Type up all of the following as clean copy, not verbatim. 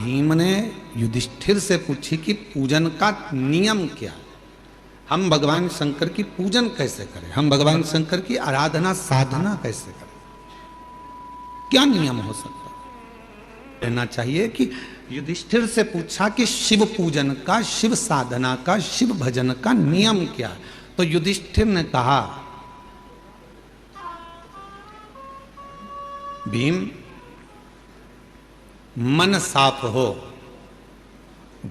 भीम ने युधिष्ठिर से पूछी कि पूजन का नियम क्या है। हम भगवान शंकर की पूजन कैसे करें, हम भगवान शंकर की आराधना साधना कैसे करें, क्या नियम हो सकता है। कहना चाहिए कि युधिष्ठिर से पूछा कि शिव पूजन का, शिव साधना का, शिव भजन का नियम क्या है। तो युधिष्ठिर ने कहा, भीम, मन साफ हो,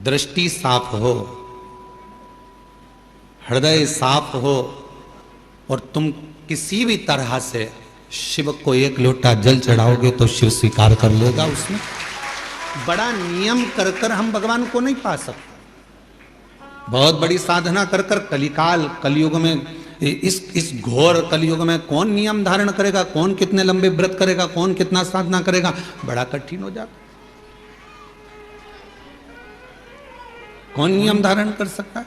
दृष्टि साफ हो, हृदय साफ हो और तुम किसी भी तरह से शिव को एक लोटा जल चढ़ाओगे तो शिव स्वीकार कर लेगा। उसमें बड़ा नियम कर कर हम भगवान को नहीं पा सकते। बहुत बड़ी साधना कर कर कलयुग में, इस घोर कलयुग में कौन नियम धारण करेगा, कौन कितने लंबे व्रत करेगा, कौन कितना साधना करेगा, बड़ा कठिन हो जाता। कौन नियम धारण कर सकता है,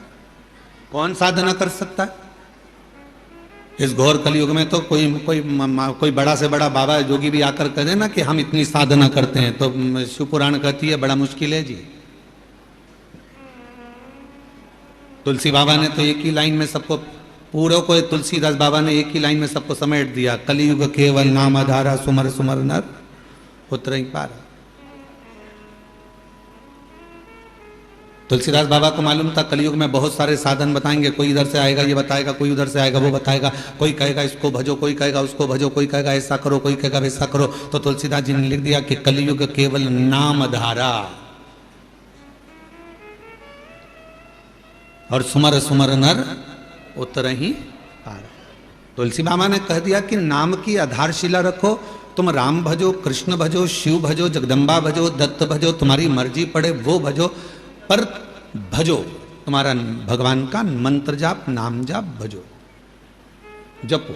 कौन साधना कर सकता है। इस घोर कलयुग में तो कोई बड़ा से बड़ा बाबा जोगी भी आकर कह देना कि हम इतनी साधना करते हैं, तो शिव पुराण कहती है बड़ा मुश्किल है जी। तुलसी बाबा ने तो एक ही लाइन में सबको, पूरे को तुलसीदास बाबा ने एक ही लाइन में सबको समेट दिया, कलयुग केवल नाम आधारा, सुमर सुमर नर उतर ही पार। तुलसीदास बाबा को मालूम था कलयुग में बहुत सारे साधन बताएंगे, कोई इधर से आएगा ये बताएगा, कोई उधर से आएगा वो बताएगा, कोई कहेगा इसको भजो, कोई कहेगा उसको भजो, कोई कहेगा ऐसा करो, कोई कहेगा वैसा करो। तो तुलसीदास जी ने लिख दिया कि कलयुग केवल नाम धारा और सुमर सुमर नर उतर ही पार। तुलसी बाबा ने कह दिया कि नाम की आधारशिला रखो, तुम राम भजो, कृष्ण भजो, शिव भजो, जगदम्बा भजो, दत्त भजो, तुम्हारी मर्जी पड़े वो भजो, पर भजो तुम्हारा भगवान का मंत्र जाप, नाम जाप भजो, जपो।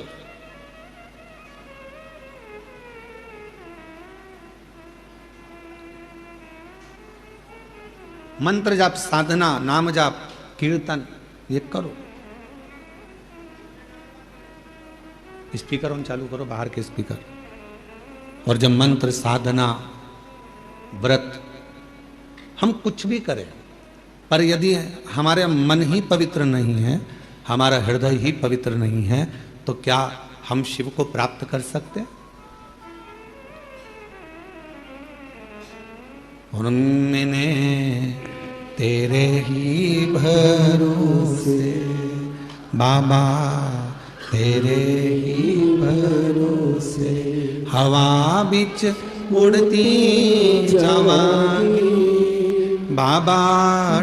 मंत्र जाप, साधना, नाम जाप, कीर्तन ये करो। स्पीकर ऑन चालू करो, बाहर के स्पीकर। और जब मंत्र, साधना, व्रत, हम कुछ भी करें, पर यदि हमारे मन ही पवित्र नहीं है, हमारा हृदय ही पवित्र नहीं है, तो क्या हम शिव को प्राप्त कर सकते हैं? और मैंने तेरे ही भरोसे बाबा, तेरे ही भरोसे हवा बिच उड़ती जवानी, बाबा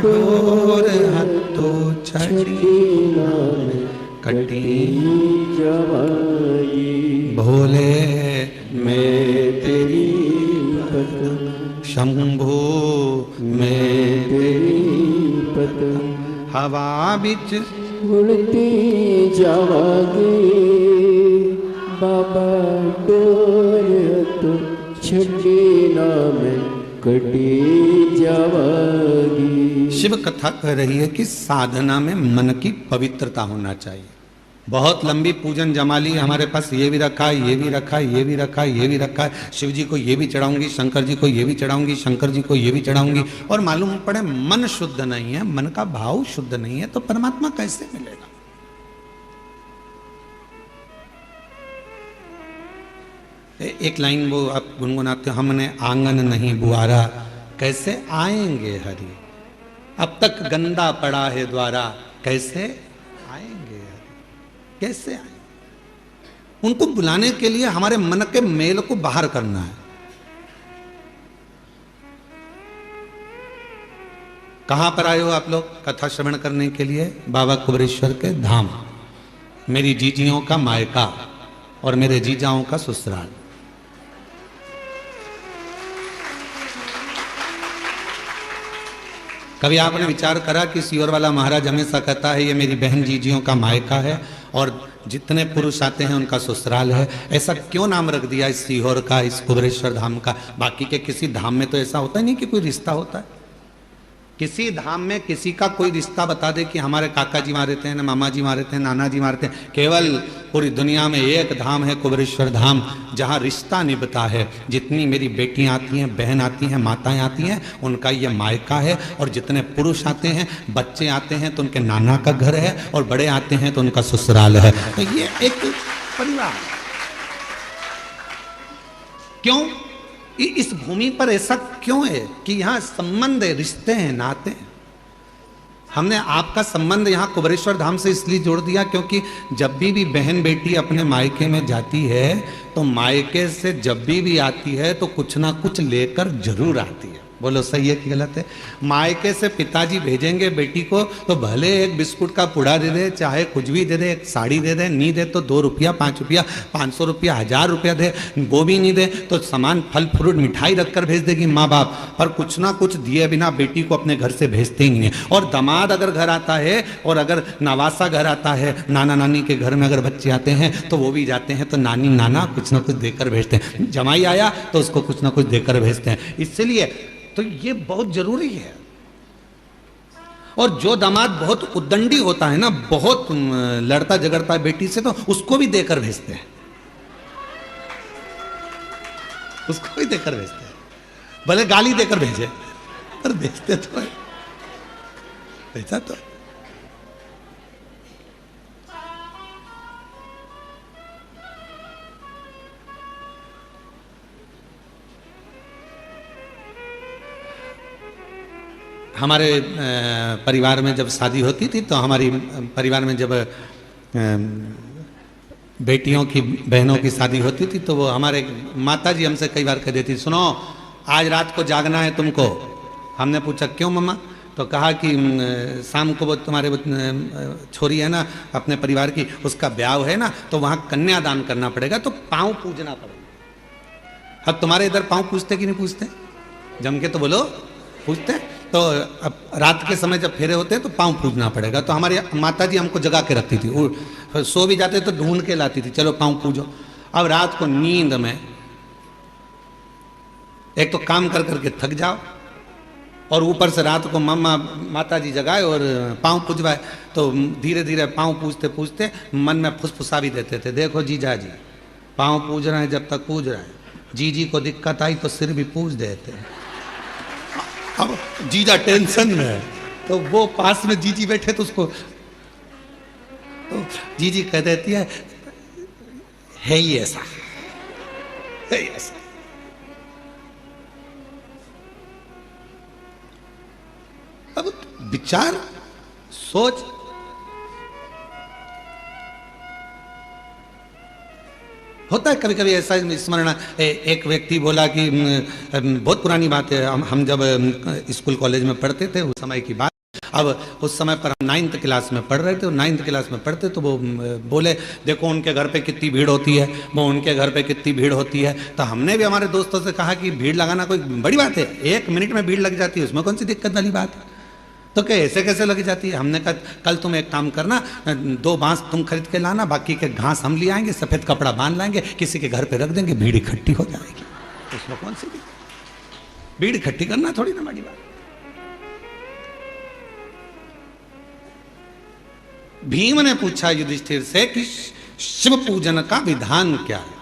डोर हत्तो छड़ी कटी जवाई, भोले मैं तेरी पतंग, शंभू मैं तेरी पतंग, हवा बिच उड़ती जावागी, बाबा डोर हत्तो छड़ी नाम कटी जावागी। शिव कथा कह रही है कि साधना में मन की पवित्रता होना चाहिए। बहुत लंबी पूजन जमाली हमारे पास, ये भी रखा है, ये भी रखा है, ये भी रखा है, ये भी रखा है, शिव जी को ये भी चढ़ाऊंगी, शंकर जी को ये भी चढ़ाऊंगी, शंकर जी को ये भी चढ़ाऊंगी, और मालूम पड़े मन शुद्ध नहीं है, मन का भाव शुद्ध नहीं है, तो परमात्मा कैसे मिलेगा। एक लाइन वो आप गुनगुनाते हो, हमने आंगन नहीं बुआरा, कैसे आएंगे हरि, अब तक गंदा पड़ा है द्वारा, कैसे आएंगे हरि, कैसे आएंगे। उनको बुलाने के लिए हमारे मन के मेल को बाहर करना है। कहां पर आए हो आप लोग कथा श्रवण करने के लिए? बाबा कुबेरेश्वर के धाम, मेरी जीजियों का मायका और मेरे जीजाओं का ससुराल। कभी आपने विचार करा कि सीहोर वाला महाराज हमेशा कहता है ये मेरी बहन जीजियों का मायका है और जितने पुरुष आते हैं उनका ससुराल है, ऐसा क्यों नाम रख दिया इस सीहोर का, इस कुबेरेश्वर धाम का? बाकी के किसी धाम में तो ऐसा होता ही नहीं कि कोई रिश्ता होता है। किसी धाम में किसी का कोई रिश्ता बता दे कि हमारे काका जी वहां रहते हैं, मामा जी वहां रहते हैं, नाना जी वहां रहते हैं, केवल पूरी दुनिया में एक धाम है कुबेरेश्वर धाम, जहां रिश्ता निभता है। जितनी मेरी बेटियां आती हैं, बहन आती हैं, माताएं आती हैं, उनका ये मायका है। और जितने पुरुष आते हैं, बच्चे आते हैं तो उनके नाना का घर है, और बड़े आते हैं तो उनका ससुराल है। तो ये एक परिवार। क्यों इस भूमि पर ऐसा क्यों है कि यहां संबंध है, रिश्ते हैं, नाते हैं। हमने आपका संबंध यहां कुबेरेश्वर धाम से इसलिए जोड़ दिया क्योंकि जब भी बहन बेटी अपने मायके में जाती है तो मायके से जब भी आती है तो कुछ ना कुछ लेकर जरूर आती है। बोलो सही है कि गलत है? मायके से पिताजी भेजेंगे बेटी को तो भले एक बिस्कुट का पुड़ा दे दे, चाहे कुछ भी दे दे, एक साड़ी दे दे, नहीं दे तो 2 रुपया, 5 रुपया, 500 रुपया, 1000 रुपया दे, वो भी नहीं दे तो सामान फल फ्रूट मिठाई रखकर भेज देगी माँ बाप, पर कुछ ना कुछ दिए बिना बेटी को अपने घर से भेजते ही नहीं है। और दामाद अगर घर आता है और अगर नवासा घर आता है, नाना नानी के घर में अगर बच्चे आते हैं तो वो भी जाते हैं तो नानी नाना कुछ ना कुछ देकर भेजते हैं। जमाई आया तो उसको कुछ ना कुछ देकर भेजते हैं। इसलिए तो ये बहुत जरूरी है। और जो दामाद बहुत उद्दंडी होता है ना, बहुत लड़ता झगड़ता है बेटी से, तो उसको भी देकर भेजते हैं, उसको भी देकर भेजते हैं, भले गाली देकर भेजे पर भेजते तो है, भेजा तो। हमारे परिवार में जब शादी होती थी तो हमारी परिवार में जब बेटियों की बहनों की शादी होती थी तो वो हमारे माताजी हमसे कई बार कह देती, सुनो आज रात को जागना है तुमको। हमने पूछा क्यों मम्मा? तो कहा कि शाम को वो तुम्हारे छोरी है ना अपने परिवार की, उसका ब्याह है ना तो वहाँ कन्यादान करना पड़ेगा तो पाँव पूजना पड़ेगा। अब तुम्हारे इधर पाँव पूजते कि नहीं पूजते? जम के तो बोलो पूजते। तो अब रात के समय जब फेरे होते हैं तो पाँव पूजना पड़ेगा। तो हमारी माता जी हमको जगा के रखती थी, सो भी जाते तो ढूंढ के लाती थी, चलो पाँव पूजो। अब रात को नींद में एक तो काम कर करके थक जाओ और ऊपर से रात को मम्मा माता जी जगाए और पाँव पूजवाए, तो धीरे धीरे पाँव पूजते पूजते मन में फुसफुसा भी देते थे, देखो जीजा जी पाँव पूज रहे हैं, जब तक पूज रहे हैं जीजी को दिक्कत आई तो सिर भी पूज देते हैं। अब जीजा टेंशन में है तो वो पास में जीजी बैठे तो उसको तो जीजी कह देती है ही ऐसा, है ही ऐसा। अब विचार सोच होता है कभी कभी ऐसा स्मरण। एक व्यक्ति बोला कि बहुत पुरानी बात है, हम जब स्कूल कॉलेज में पढ़ते थे उस समय की बात। अब उस समय पर हम 9th क्लास में पढ़ रहे थे और 9th क्लास में पढ़ते तो वो बोले देखो उनके घर पे कितनी भीड़ होती है, वो उनके घर पे कितनी भीड़ होती है। तो हमने भी हमारे दोस्तों से कहा कि भीड़ लगाना कोई बड़ी बात है, 1 मिनट में भीड़ लग जाती है, उसमें कौन सी दिक्कत वाली बात है। तो क्या ऐसे कैसे लग जाती है? हमने कहा कल तुम एक काम करना, 2 बांस तुम खरीद के लाना, बाकी के घास हम ले आएंगे, सफेद कपड़ा बांध लाएंगे, किसी के घर पे रख देंगे, भीड़ इकट्ठी हो जाएगी। उसमें कौन सी भीड़ इकट्ठी करना थोड़ी ना बड़ी बात। भीम ने पूछा युधिष्ठिर से कि शिव पूजन का विधान क्या है,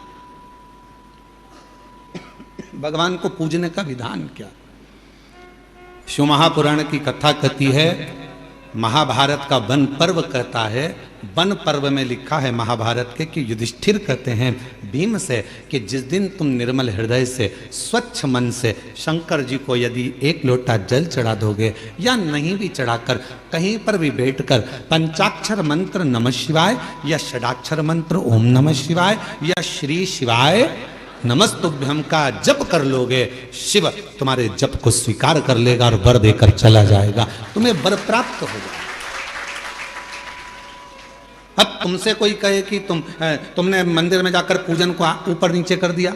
भगवान को पूजने का विधान क्या है। शिव महापुराण की कथा कहती है, महाभारत का वन पर्व कहता है, वन पर्व में लिखा है महाभारत के कि युधिष्ठिर कहते हैं भीम से कि जिस दिन तुम निर्मल हृदय से स्वच्छ मन से शंकर जी को यदि 1 लोटा जल चढ़ा दोगे या नहीं भी चढ़ाकर कहीं पर भी बैठकर पंचाक्षर मंत्र नमः शिवाय या षडाक्षर मंत्र ओम नमः शिवाय या श्री शिवाय नमस्तुभ्यम का जप कर लोगे, शिव तुम्हारे जप को स्वीकार कर लेगा और वर देकर चला जाएगा, तुम्हें वर प्राप्त हो जाएगा। अब तुमसे कोई कहे कि तुमने मंदिर में जाकर पूजन को ऊपर नीचे कर दिया,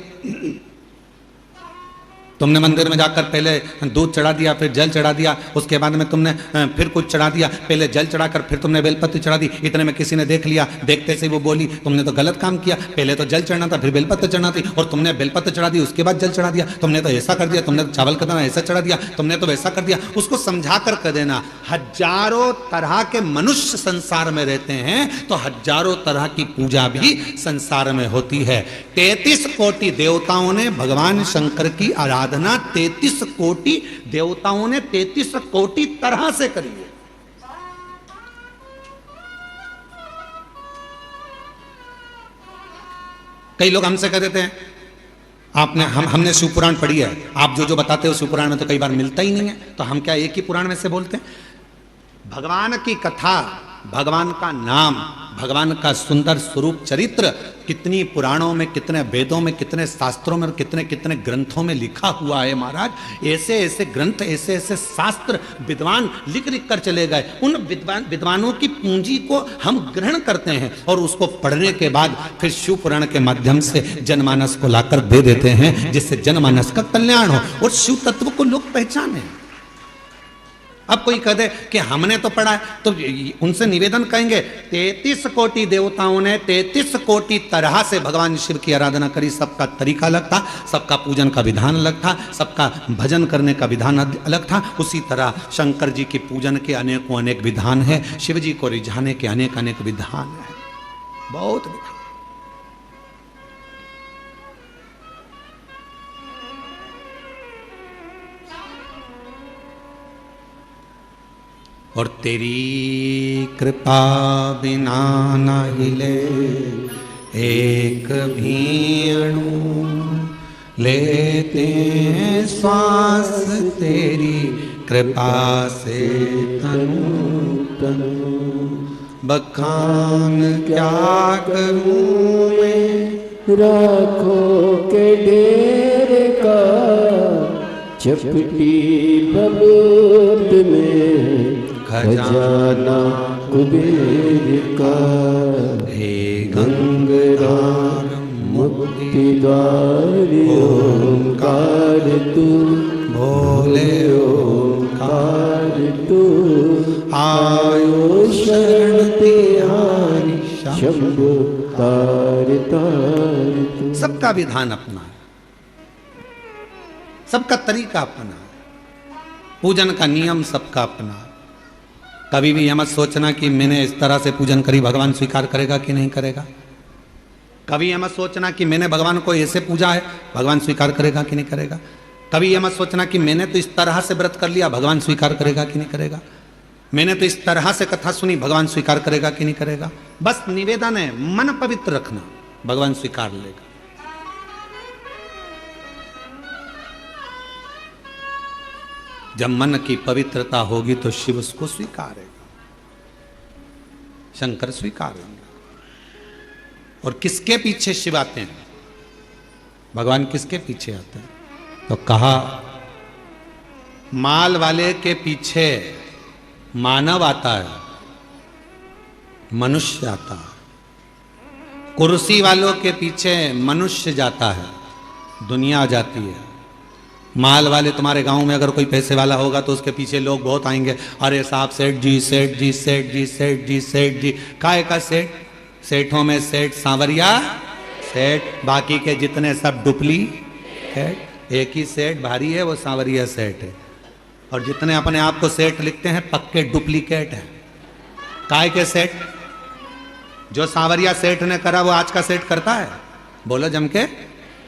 तुमने मंदिर में जाकर पहले दूध चढ़ा दिया, फिर जल चढ़ा दिया, उसके बाद में तुमने फिर कुछ चढ़ा दिया, पहले जल चढ़ाकर फिर तुमने बेलपत्र चढ़ा दी। इतने में किसी ने देख लिया, देखते से वो बोली तुमने तो गलत काम किया, पहले तो जल चढ़ना था, फिर बेलपत्र चढ़ना थी, और तुमने बेलपत्र चढ़ा दी, उसके बाद जल चढ़ा दिया, तुमने तो ऐसा कर दिया, तुमने तो चावल का दाना ऐसा चढ़ा दिया, तुमने तो वैसा कर दिया। उसको समझा कर देना। हजारों तरह के मनुष्य संसार में रहते हैं, तो हजारों तरह की पूजा भी संसार में होती है। 33 कोटि देवताओं ने भगवान शंकर की आराधना 33 कोटि देवताओं ने 33 कोटि तरह से करी है। कई लोग हमसे कह देते हैं हमने शिव पुराण पढ़ी है, आप जो बताते हो शिव पुराण में तो कई बार मिलता ही नहीं है, तो हम क्या एक ही पुराण में से बोलते हैं? भगवान की कथा, भगवान का नाम, भगवान का सुंदर स्वरूप चरित्र कितनी पुराणों में, कितने वेदों में, कितने शास्त्रों में और कितने कितने ग्रंथों में लिखा हुआ है महाराज। ऐसे ऐसे ग्रंथ, ऐसे ऐसे शास्त्र विद्वान लिख लिख कर चले गए। उन विद्वानों की पूंजी को हम ग्रहण करते हैं और उसको पढ़ने के बाद फिर शिव पुराण के माध्यम से जनमानस को लाकर दे देते हैं, जिससे जनमानस का कल्याण हो और शिव तत्व को लोग पहचाने। अब कोई कह दे कि हमने तो पढ़ा है, तो उनसे निवेदन कहेंगे 33 कोटि देवताओं ने 33 कोटि तरह से भगवान शिव की आराधना करी। सबका तरीका अलग था, सबका पूजन का विधान अलग था, सबका भजन करने का विधान अलग था। उसी तरह शंकर जी की पूजन के अनेकों अनेक विधान है, शिव जी को रिझाने के अनेक अनेक विधान है, बहुत विधान। और तेरी कृपा बिना न हिले एक भी अणु, लेते श्वास तेरी कृपा से तनु तनु। बखान क्या करूं मैं राखों के डेरे का, चपटी बलूत में खजाना कुबेर का। हे गंगरार मुक्ति द्वार ओंकार तू, भोले ओंकार तू। आयो शरण तिहारी शंभु तार तार तू। सबका विधान अपना, सबका तरीका अपना, पूजन का नियम सबका अपना। कभी भी यह मत सोचना कि मैंने इस तरह से पूजन करी, भगवान स्वीकार करेगा कि नहीं करेगा। कभी यह मत सोचना कि मैंने भगवान को ऐसे पूजा है, भगवान स्वीकार करेगा कि नहीं करेगा। कभी यह मत सोचना कि मैंने तो इस तरह से व्रत कर लिया, भगवान स्वीकार करेगा कि नहीं करेगा। मैंने तो इस तरह से कथा सुनी, भगवान स्वीकार करेगा कि नहीं करेगा। बस निवेदन है, मन पवित्र रखना, भगवान स्वीकार लेगा। जब मन की पवित्रता होगी तो शिव उसको स्वीकारेगा, शंकर स्वीकारेंगे। और किसके पीछे शिव आते हैं, भगवान किसके पीछे आते हैं? तो कहा माल वाले के पीछे मानव आता है, मनुष्य आता है। कुर्सी वालों के पीछे मनुष्य जाता है, दुनिया जाती है। माल वाले, तुम्हारे गांव में अगर कोई पैसे वाला होगा तो उसके पीछे लोग बहुत आएंगे, अरे साहब सेठ जी, सेठ जी, सेठ जी, सेठ जी, सेठ जी। काय का सेठ? सेठों में सेठ सांवरिया सेठ, बाकी के जितने सब डुप्लीकेट। एक ही सेठ भारी है, वो सांवरिया सेठ है। और जितने अपने आप को सेठ लिखते हैं, पक्के डुप्लीकेट हैं। काय के सेठ? जो सांवरिया सेठ ने करा वो आज का सेठ करता है? बोलो जम के।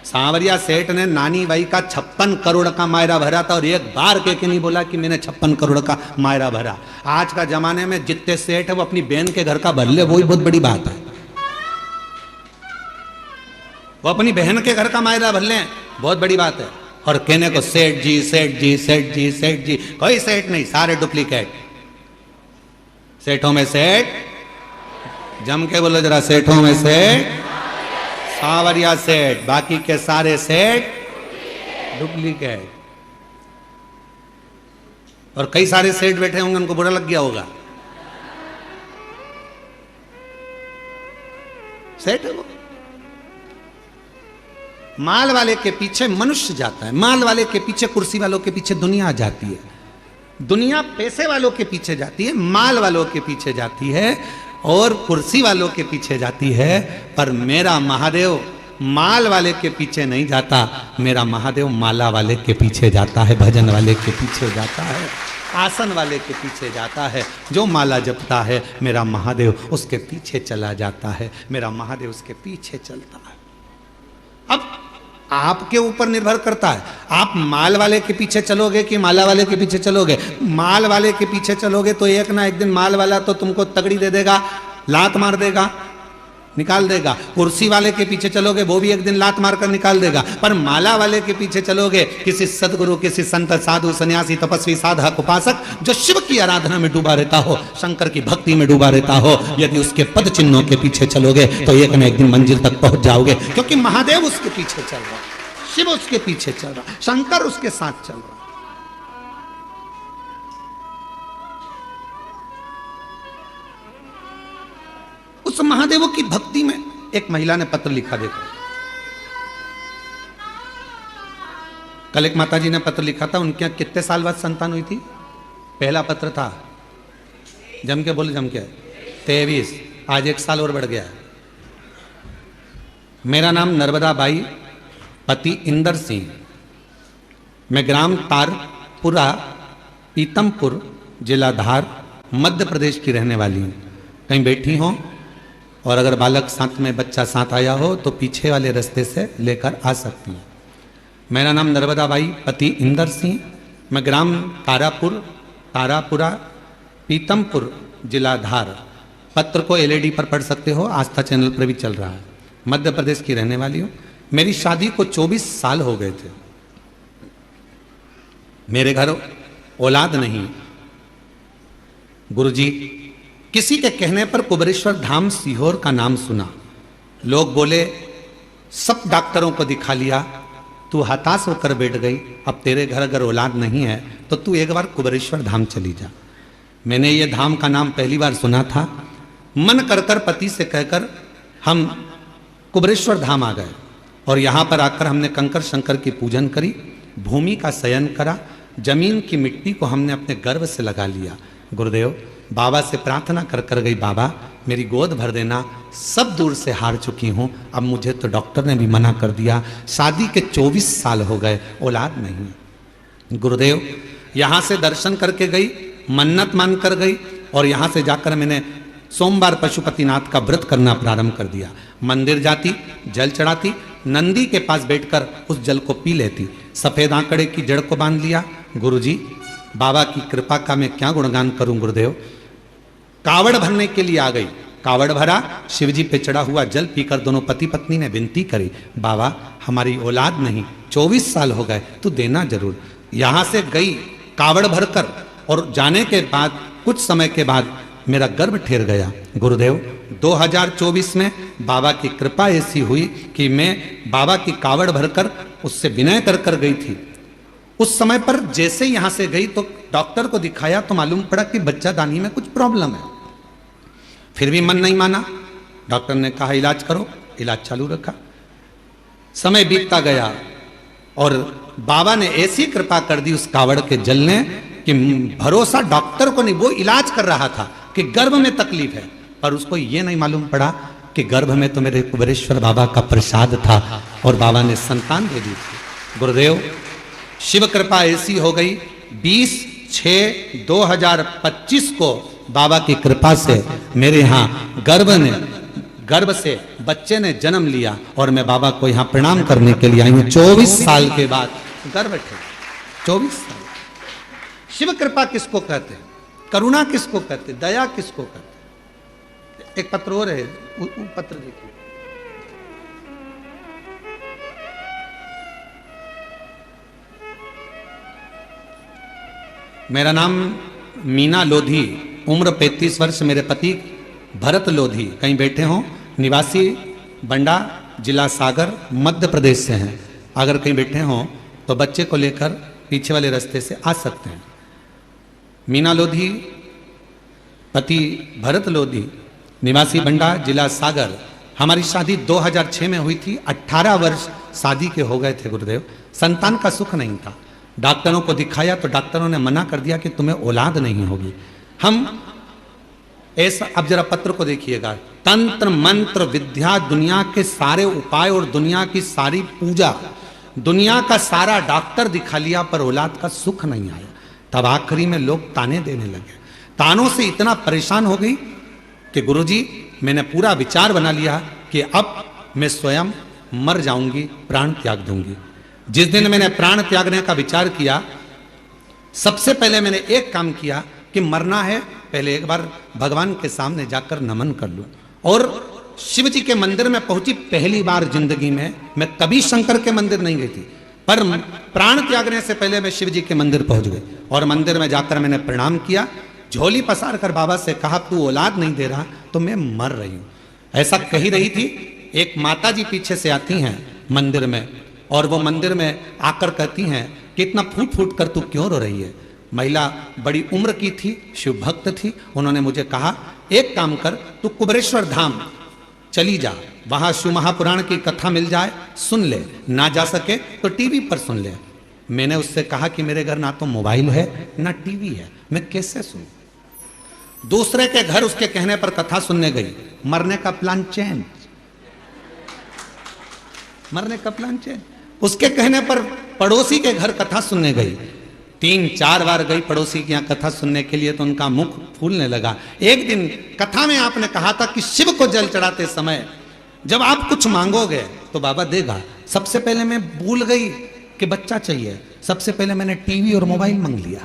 सांवरिया सेठ ने नानी बाई का 56 करोड़ का मायरा भरा था और एक बार के नहीं बोला कि मैंने 56 करोड़ का मायरा भरा। आज का जमाने में जितने सेठ है वो अपनी बहन के घर का भर ले, वही बहुत बड़ी बात है। वो अपनी बहन के घर का मायरा भर ले, बहुत बड़ी बात है। और कहने को सेठ जी, सेठ जी, सेठ जी, सेठ जी। कोई सेठ नहीं, सारे डुप्लीकेट। सेठों में सेठ, जम के बोलो जरा, सेठों में सेठ सांवरिया सेठ, बाकी के सारे सेठ डुप्लीकेट। और कई सारे सेठ बैठे होंगे, उनको बुरा लग गया होगा। सेठ है वो। माल वाले के पीछे मनुष्य जाता है, माल वाले के पीछे, कुर्सी वालों के पीछे दुनिया जाती है। दुनिया पैसे वालों के पीछे जाती है, माल वालों के पीछे जाती है और कुर्सी वालों के पीछे जाती है। पर मेरा महादेव माल वाले के पीछे नहीं जाता, मेरा महादेव माला वाले के पीछे जाता है, भजन वाले के पीछे जाता है, आसन वाले के पीछे जाता है। जो माला जपता है मेरा महादेव उसके पीछे चला जाता है, मेरा महादेव उसके पीछे चलता है। अब आपके ऊपर निर्भर करता है, आप माल वाले के पीछे चलोगे कि माला वाले के पीछे चलोगे। माल वाले के पीछे चलोगे तो एक ना एक दिन माल वाला तो तुमको तगड़ी दे देगा, लात मार देगा, निकाल देगा। कुर्सी वाले के पीछे चलोगे वो भी एक दिन लात मारकर निकाल देगा। पर माला वाले के पीछे चलोगे, किसी सदगुरु, किसी संत, साधु, सन्यासी, तपस्वी, साधक, उपासक जो शिव की आराधना में डूबा रहता हो, शंकर की भक्ति में डूबा रहता हो, यदि उसके पद चिन्हों के पीछे चलोगे तो एक न एक दिन मंजिल तक पहुंच जाओगे। क्योंकि महादेव उसके पीछे चल रहा, शिव उसके पीछे चल रहा, शंकर उसके साथ चल रहा। उस महादेव की भक्ति में एक महिला ने पत्र लिखा, देखो। कल एक माताजी ने पत्र लिखा था, उनके कितने साल बाद संतान हुई थी? पहला पत्र था, जम के बोले, जम के 23, आज 1 साल और बढ़ गया। मेरा नाम नर्मदा बाई, पति इंदर सिंह, मैं ग्राम तारपुरा, पीतमपुर, जिला धार, मध्य प्रदेश की रहने वाली हूँ। कहीं बैठी हो और अगर बालक साथ में, बच्चा साथ आया हो तो पीछे वाले रास्ते से लेकर आ सकती हैं। मेरा नाम नर्मदा बाई, पति इंदर सिंह, मैं ग्राम तारापुरा, पीतमपुर, जिला धार। पत्र को एलईडी पर पढ़ सकते हो, आस्था चैनल पर भी चल रहा है। मध्य प्रदेश की रहने वाली हूँ। मेरी शादी को 24 साल हो गए थे। मेरे घर औलाद नहीं। गुरुजी, किसी के कहने पर कुबेरेश्वर धाम सीहोर का नाम सुना। लोग बोले सब डॉक्टरों को दिखा लिया, तू हताश होकर बैठ गई, अब तेरे घर अगर औलाद नहीं है तो तू एक बार कुबेरेश्वर धाम चली जा। मैंने ये धाम का नाम पहली बार सुना था। मन कर पति से कहकर हम कुबेरेश्वर धाम आ गए और यहाँ पर आकर हमने कंकर शंकर की पूजन करी, भूमि का शयन करा, जमीन की मिट्टी को हमने अपने गर्भ से लगा लिया। गुरुदेव, बाबा से प्रार्थना कर गई, बाबा मेरी गोद भर देना, सब दूर से हार चुकी हूँ, अब मुझे तो डॉक्टर ने भी मना कर दिया, शादी के 24 साल हो गए, औलाद नहीं। गुरुदेव, यहाँ से दर्शन करके गई, मन्नत मान कर गई और यहाँ से जाकर मैंने सोमवार पशुपतिनाथ का व्रत करना प्रारंभ कर दिया। मंदिर जाती, जल चढ़ाती, नंदी के पास बैठकर उस जल को पी लेती, सफेद आंकड़े की जड़ को बांध लिया। गुरुजी, बाबा की कृपा का मैं क्या गुणगान करूं गुरुदेव। कावड़ भरने के लिए आ गई, कावड़ भरा, शिवजी पे चढ़ा हुआ जल पीकर दोनों पति पत्नी ने विनती करी, बाबा हमारी औलाद नहीं, 24 साल हो गए, तू देना जरूर। यहां से गई कावड़ भरकर और जाने के बाद कुछ समय के बाद मेरा गर्भ ठहर गया। गुरुदेव, 2024 में बाबा की कृपा ऐसी हुई कि मैं बाबा की कावड़ भरकर उससे विनय कर गई थी। उस समय पर जैसे यहां से गई तो डॉक्टर को दिखाया तो मालूम पड़ा कि बच्चा दानी में कुछ प्रॉब्लम है। फिर भी मन नहीं माना, डॉक्टर ने कहा इलाज करो, इलाज चालू रखा। समय बीतता गया और बाबा ने ऐसी कृपा कर दी उस कावड़ के जल ने कि भरोसा डॉक्टर को नहीं, वो इलाज कर रहा था कि गर्भ में तकलीफ है, पर उसको ये नहीं मालूम पड़ा कि गर्भ में तो मेरे कुबेरेश्वर बाबा का प्रसाद था और बाबा ने संतान दे दी थी। गुरुदेव, शिव कृपा ऐसी हो गई, 20/6/2025 को बाबा की कृपा से मेरे यहाँ गर्भ से बच्चे ने जन्म लिया और मैं बाबा को यहाँ प्रणाम करने के लिए आई हूँ। 24 साल के बाद गर्भ थे, 24 साल। शिव कृपा किसको कहते हैं, करुणा किसको कहते, दया किसको कहते। एक पत्र और है, वो पत्र देखिए। मेरा नाम मीना लोधी, उम्र 35 वर्ष, मेरे पति भरत लोधी, कहीं बैठे हों, निवासी बंडा, जिला सागर, मध्य प्रदेश से हैं। अगर कहीं बैठे हों तो बच्चे को लेकर पीछे वाले रास्ते से आ सकते हैं। मीना लोधी, पति भरत लोधी, निवासी बंडा, जिला सागर। हमारी शादी 2006 में हुई थी। 18 वर्ष शादी के हो गए थे गुरुदेव, संतान का सुख नहीं था। डॉक्टरों को दिखाया तो डॉक्टरों ने मना कर दिया कि तुम्हें औलाद नहीं होगी। हम ऐसा, अब जरा पत्र को देखिएगा, तंत्र मंत्र विद्या, दुनिया के सारे उपाय और दुनिया की सारी पूजा, दुनिया का सारा डॉक्टर दिखा लिया, पर औलाद का सुख नहीं आया। तब आखिरी में लोग ताने देने लगे। तानों से इतना परेशान हो गई कि गुरुजी मैंने पूरा विचार बना लिया कि अब मैं स्वयं मर जाऊंगी, प्राण त्याग दूंगी। जिस दिन मैंने प्राण त्यागने का विचार किया, सबसे पहले मैंने एक काम किया कि मरना है, पहले एक बार भगवान के सामने जाकर नमन कर लूं। और शिव जी के मंदिर में पहुंची पहली बार जिंदगी में। मैं कभी शंकर के मंदिर नहीं गई थी, पर प्राण त्यागने से पहले मैं शिव जी के मंदिर पहुंच गई और मंदिर में जाकर मैंने प्रणाम किया, झोली पसार कर बाबा से कहा तू औलाद नहीं दे रहा तो मैं मर रही हूं। ऐसा कही रही थी। एक माता जी पीछे से आती हैं मंदिर में, और वो मंदिर में आकर कहती हैं कि इतना फूट फूट कर तू क्यों रो रही है। महिला बड़ी उम्र की थी, शिव भक्त थी। उन्होंने मुझे कहा एक काम कर, तू कुबेरेश्वर धाम चली जा, वहां शिव महापुराण की कथा मिल जाए, सुन ले, ना जा सके तो टीवी पर सुन ले। मैंने उससे कहा कि मेरे घर ना तो मोबाइल है ना टीवी है, मैं कैसे सुनूं। दूसरे के घर उसके कहने पर कथा सुनने गई, मरने का प्लान चेंज, मरने का प्लान चेंज। उसके कहने पर पड़ोसी के घर कथा सुनने गई, 3-4 बार गई पड़ोसी के यहाँ कथा सुनने के लिए, तो उनका मुख फूलने लगा। एक दिन कथा में आपने कहा था कि शिव को जल चढ़ाते समय जब आप कुछ मांगोगे तो बाबा देगा। सबसे पहले मैं भूल गई कि बच्चा चाहिए, सबसे पहले मैंने टीवी और मोबाइल मांग लिया,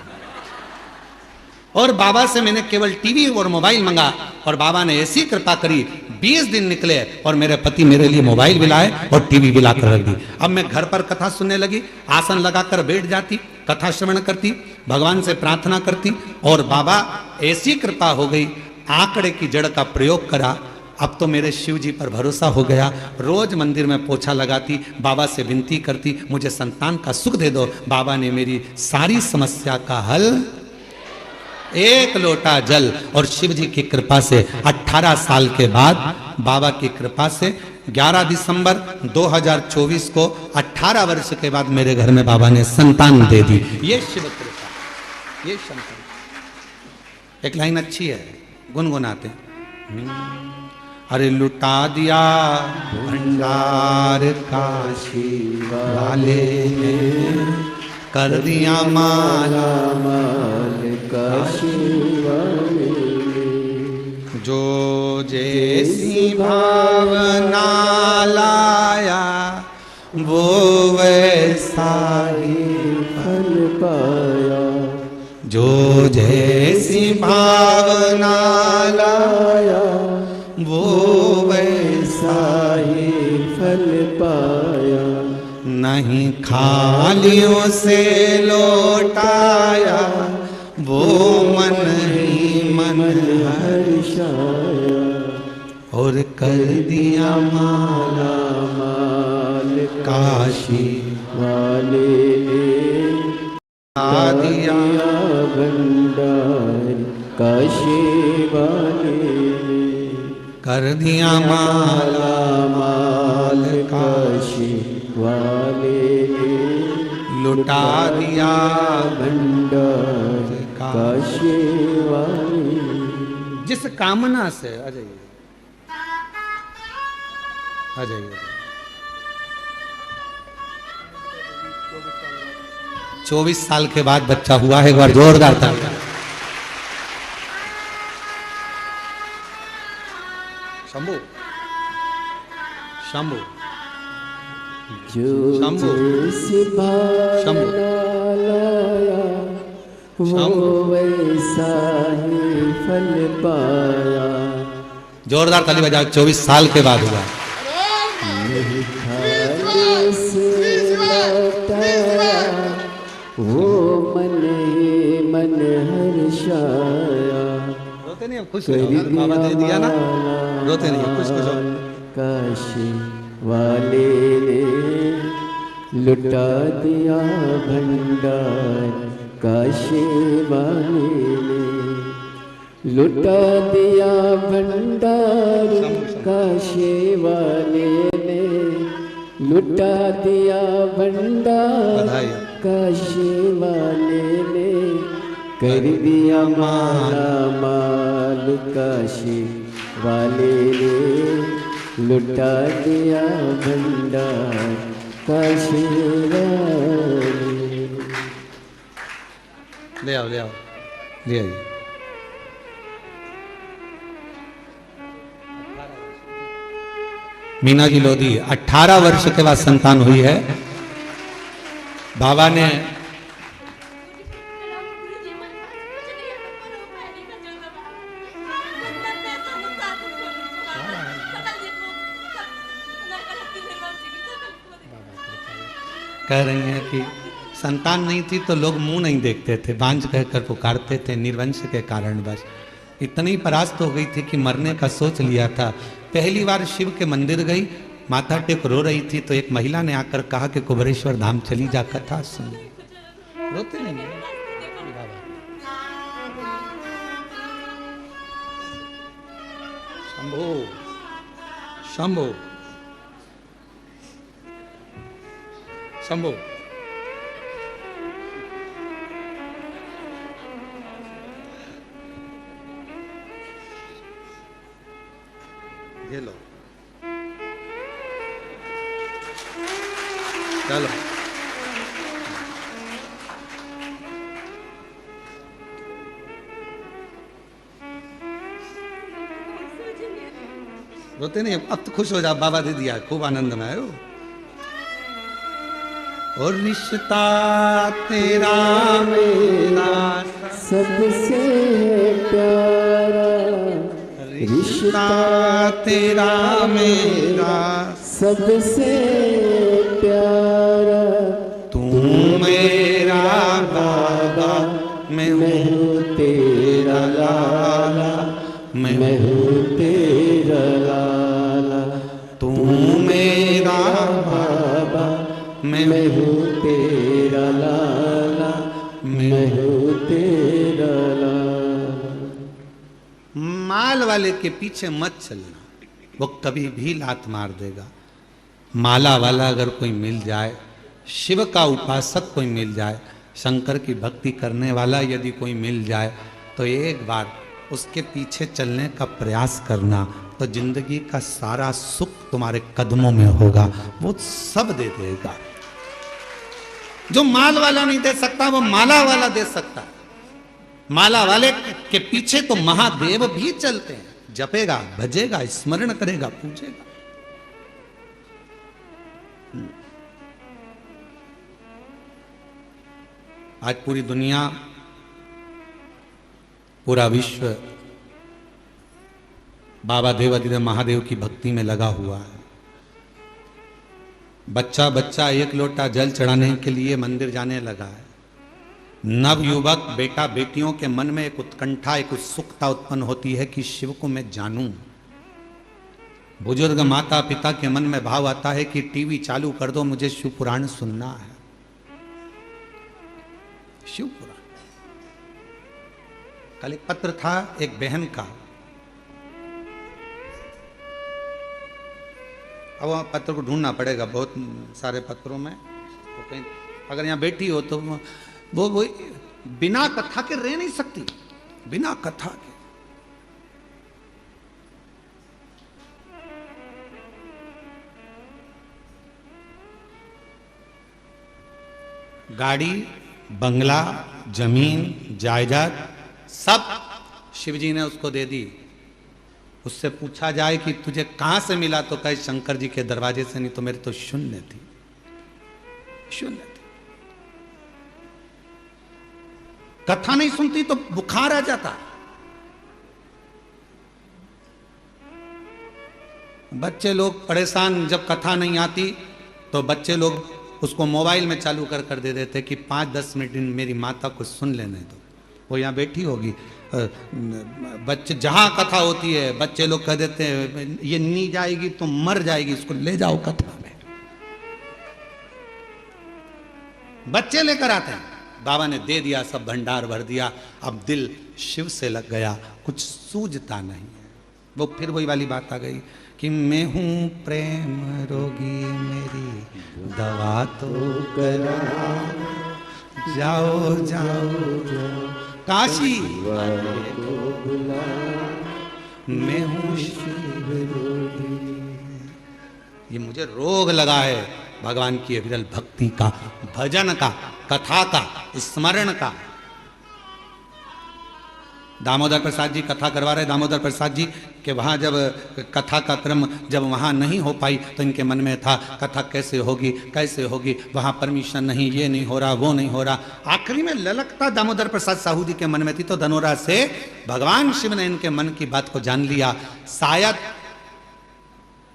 और बाबा से मैंने केवल टीवी और मोबाइल मंगा, और बाबा ने ऐसी कृपा करी 20 दिन निकले और मेरे पति मेरे लिए मोबाइल भी लाए और टीवी भी लाकर रख दी। अब मैं घर पर कथा सुनने लगी, आसन लगाकर बैठ जाती, कथा श्रवण करती, भगवान से प्रार्थना करती, और बाबा ऐसी कृपा हो गई, आंकड़े की जड़ का प्रयोग करा। अब तो मेरे शिव जी पर भरोसा हो गया। रोज मंदिर में पोछा लगाती, बाबा से विनती करती मुझे संतान का सुख दे दो। बाबा ने मेरी सारी समस्या का हल, एक लोटा जल, और शिव जी की कृपा से 18 साल के बाद बाबा की कृपा से 11 दिसंबर 2024 को 18 वर्ष के बाद मेरे घर में बाबा ने संतान दे दी। ये शिव कृपा, ये शंकर। एक लाइन अच्छी है, गुनगुनाते। अरे लुटा दिया भंडार काशी वाले ने, कर दिया माला माल काशी वाले, जो जैसी भावना लाया वो वैसा ही फल पाया, जो जैसी भावना लाया वो वैसा ही फल पाया, नहीं खालियों से लौटाया वो मन ही मन हर्षाया, और कर दिया माला माल काशी वाले ने, दिया भंडार काशी वाले ने, कर दिया माला माल काशी वाले ने, लुटा दिया भंडार काशी वाले। जिस कामना से आ जाइए, आ जाइए। 24 साल के बाद बच्चा हुआ है, एक बार जोरदार तालियां। शंभू शंभू जो जैसी भावना लाया वो वैसा ही फल पाया। जोरदार ताली बजाओ। 24 साल के बाद हुआ। नहीं खाने से लौटाया वो मन ही मन हर्षाया, रोते नहीं, खुश हो जाओ, बाबा दे दिया ना, रोते नहीं, खुश खुश हो। काशी वाले ने लुटा दिया भंडार काशी वाले ने, लुटा दिया भंडार काशी वाले ने, लुटा दिया भंडार काशी वाले ने, कर दिया माला माल काशी वाले ने, लुटा दिया भंडार काशी वाले। ले आओ ले आओ ले आइए। मीना जी लोधी 18 वर्ष के बाद संतान हुई है। बाबा ने कह रही हैं कि संतान नहीं थी तो लोग मुंह नहीं देखते थे, बांझ कहकर पुकारते थे निर्वंश के कारणवश। इतनी परास्त हो गई थी कि मरने का सोच लिया था। पहली बार शिव के मंदिर गई, माथा टेक रो रही थी तो एक महिला ने आकर कहा कि कुबेरेश्वर धाम चली जा, कथा सुन। रोते नहीं है शंभो शंभो शंभो। ये लो चलो। रोते नहीं, अब तो खुश हो जा, बाबा दे दिया, खूब आनंद में आयो। और रिश्ता तेरा मेरा सबसे प्यारा, रिश्ता तेरा मेरा सबसे प्यारा, तू मेरा बाबा मैं हूँ तेरा लाला, मैं हूँ तेरा लाला, तू मेरा बाबा मैं हूँ तेरा लाला, मैं हूँ तेरा लाला। माल वाले के पीछे मत चलना, वो कभी भी लात मार देगा। माला वाला अगर कोई मिल जाए, शिव का उपासक कोई मिल जाए, शंकर की भक्ति करने वाला यदि कोई मिल जाए, तो एक बार उसके पीछे चलने का प्रयास करना, तो जिंदगी का सारा सुख तुम्हारे कदमों में होगा। वो सब दे देगा। जो माल वाला नहीं दे सकता वो माला वाला दे सकता है। माला वाले के पीछे तो महादेव भी चलते हैं, जपेगा, भजेगा, स्मरण करेगा, पूजेगा। आज पूरी दुनिया, पूरा विश्व बाबा देवाधिदेव महादेव की भक्ति में लगा हुआ है। बच्चा बच्चा एक लोटा जल चढ़ाने के लिए मंदिर जाने लगा है। नवयुवक बेटा बेटियों के मन में एक उत्कंठा, एक उत्सुकता उत्पन्न होती है कि शिव को मैं जानूं। बुजुर्ग माता पिता के मन में भाव आता है कि टीवी चालू कर दो, मुझे शिव पुराण सुनना है। शिव पुराण। कल एक पत्र था एक बहन का, अब वहाँ पत्र को ढूंढना पड़ेगा बहुत सारे पत्रों में, तो कहीं अगर यहाँ बैठी हो तो वो बिना कथा के रह नहीं सकती, बिना कथा के। गाड़ी, बंगला, जमीन, जायदाद सब शिवजी ने उसको दे दी। उससे पूछा जाए कि तुझे कहां से मिला, तो कहे शंकर जी के दरवाजे से, नहीं तो मेरे तो शून्य थी, शून्य थी। कथा नहीं सुनती तो बुखार आ जाता। बच्चे लोग परेशान, जब कथा नहीं आती तो बच्चे लोग उसको मोबाइल में चालू कर दे देते कि 5-10 मिनट मेरी माता को सुन लेने दो। वो यहाँ बैठी होगी, बच्चे जहां कथा होती है बच्चे लोग कह देते हैं ये नहीं जाएगी तो मर जाएगी, इसको ले जाओ कथा में। बच्चे लेकर आते हैं। बाबा ने दे दिया, सब भंडार भर दिया। अब दिल शिव से लग गया, कुछ सूझता नहीं है। वो फिर वही वाली बात आ गई कि मैं हूँ प्रेम रोगी, मेरी दवा तो करा, जाओ जाओ काशी वाले को बुला, मैं हूँ शिव रोगी। ये मुझे रोग लगा है भगवान की अविरल भक्ति का, भजन का, कथा का, स्मरण का। दामोदर प्रसाद जी कथा करवा रहे, दामोदर प्रसाद जी के वहाँ जब कथा का क्रम जब वहाँ नहीं हो पाई तो इनके मन में था कथा कैसे होगी कैसे होगी, वहाँ परमिशन नहीं, ये नहीं हो रहा, वो नहीं हो रहा। आखिरी में ललकता दामोदर प्रसाद साहू जी के मन में थी तो धनोरा से भगवान शिव ने इनके मन की बात को जान लिया। शायद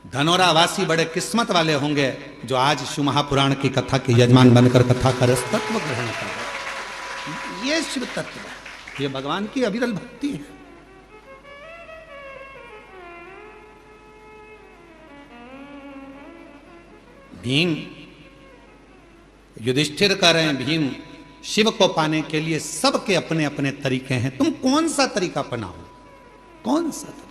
धनोरा वासी बड़े किस्मत वाले होंगे जो आज शिव महापुराण की कथा के यजमान बनकर कथा का रस तत्व ग्रहण कर रहे। ये शिव तत्व, ये भगवान की अविरल भक्ति है। भीम युधिष्ठिर कह रहे हैं, भीम शिव को पाने के लिए सबके अपने अपने तरीके हैं, तुम कौन सा तरीका अपनाओ, कौन सा तरीका?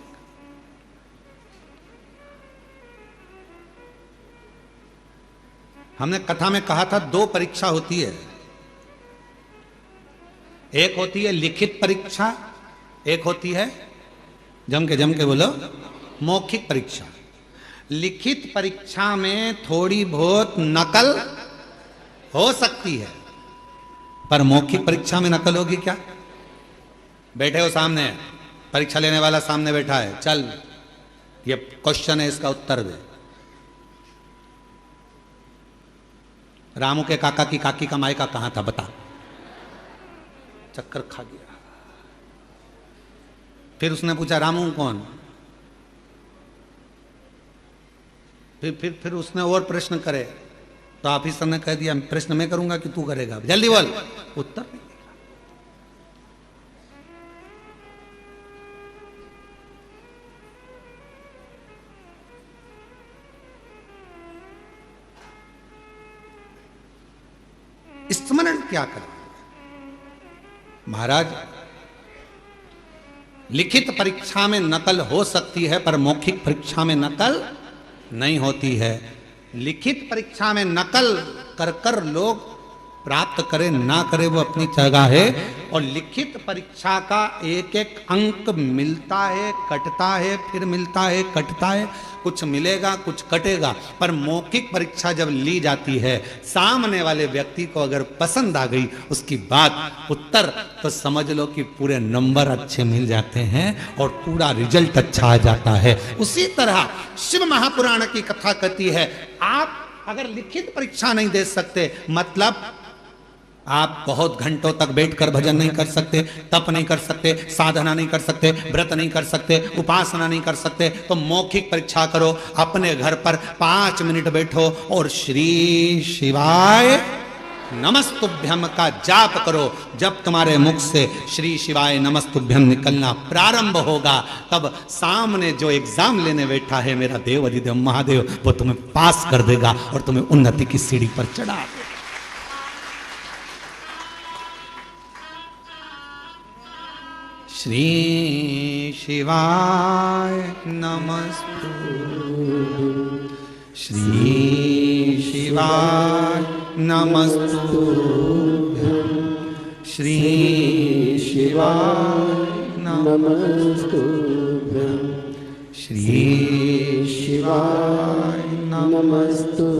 हमने कथा में कहा था 2 परीक्षा होती है, एक होती है लिखित परीक्षा, एक होती है जम के बोलो मौखिक परीक्षा। लिखित परीक्षा में थोड़ी बहुत नकल हो सकती है, पर मौखिक परीक्षा में नकल होगी क्या? बैठे हो सामने, परीक्षा लेने वाला सामने बैठा है, चल ये क्वेश्चन है, इसका उत्तर दे। रामू के काका की काकी का मायका कहां था बता, चक्कर खा गया। फिर उसने पूछा रामू कौन, फिर उसने और प्रश्न करे तो ऑफिसर ने कह दिया प्रश्न मैं करूंगा कि तू करेगा, जल्दी बोल। उत्तर नहीं देगा। स्मरण क्या करें महाराज? लिखित परीक्षा में नकल हो सकती है पर मौखिक परीक्षा में नकल नहीं होती है। लिखित परीक्षा में नकल कर कर लोग प्राप्त करे ना करे वो अपनी जगह है, और लिखित परीक्षा का एक एक अंक मिलता है कटता है, फिर मिलता है कटता है, कुछ मिलेगा कुछ कटेगा। पर मौखिक परीक्षा जब ली जाती है, सामने वाले व्यक्ति को अगर पसंद आ गई उसकी बात उत्तर, तो समझ लो कि पूरे नंबर अच्छे मिल जाते हैं और पूरा रिजल्ट अच्छा आ जाता है। उसी तरह शिव महापुराण की कथा कहती है, आप अगर लिखित परीक्षा नहीं दे सकते, मतलब आप बहुत घंटों तक बैठकर भजन नहीं कर सकते, तप नहीं कर सकते, साधना नहीं कर सकते, व्रत नहीं कर सकते, उपासना नहीं कर सकते, तो मौखिक परीक्षा करो। अपने घर पर 5 मिनट बैठो और श्री शिवाय नमस्तुभ्यम का जाप करो। जब तुम्हारे मुख से श्री शिवाय नमस्तुभ्यम निकलना प्रारंभ होगा, तब सामने जो एग्जाम लेने बैठा है मेरा देव अधिदेव महादेव, वो तुम्हें पास कर देगा और तुम्हें उन्नति की सीढ़ी पर चढ़ा देगा। श्री शिवाय नमस्तुभ्यं, श्री शिवाय नमस्तुभ्यं, श्री शिवाय नमस्तुभ्यं, श्री शिवाय नमस्तुभ्यं,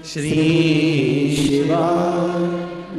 श्री शिवाय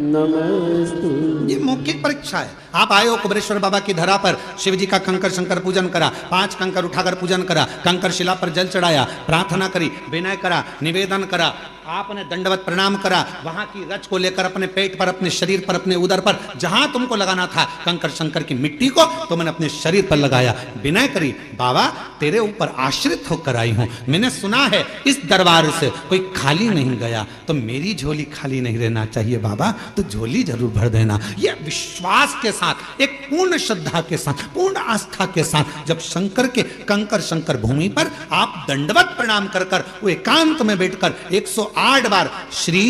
नमस्तु। ये मौखिक परीक्षा है। आप आए हो कुबेरेश्वर बाबा की धरा पर, शिव जी का कंकर शंकर पूजन करा, 5 कंकर उठाकर पूजन करा, कंकर शिला पर जल चढ़ाया, प्रार्थना करी, विनय करा, निवेदन करा, आपने दंडवत प्रणाम करा, वहां की रच को लेकर अपने पेट पर, अपने शरीर पर, अपने उदर पर, जहां तुमको लगाना था कंकर शंकर की मिट्टी को, तो मैंने अपने शरीर पर लगाया, विनय करी, बाबा तेरे ऊपर आश्रित होकर आई हूं। मैंने सुना है इस दरबार से कोई खाली नहीं गया, तो मेरी झोली खाली नहीं रहना चाहिए बाबा, तो झोली जरूर भर देना। यह विश्वास के साथ, एक पूर्ण श्रद्धा के साथ, पूर्ण आस्था के साथ जब शंकर के कंकर शंकर भूमि पर आप दंडवत प्रणाम कर कर वो एकांत में बैठकर 108 बार श्री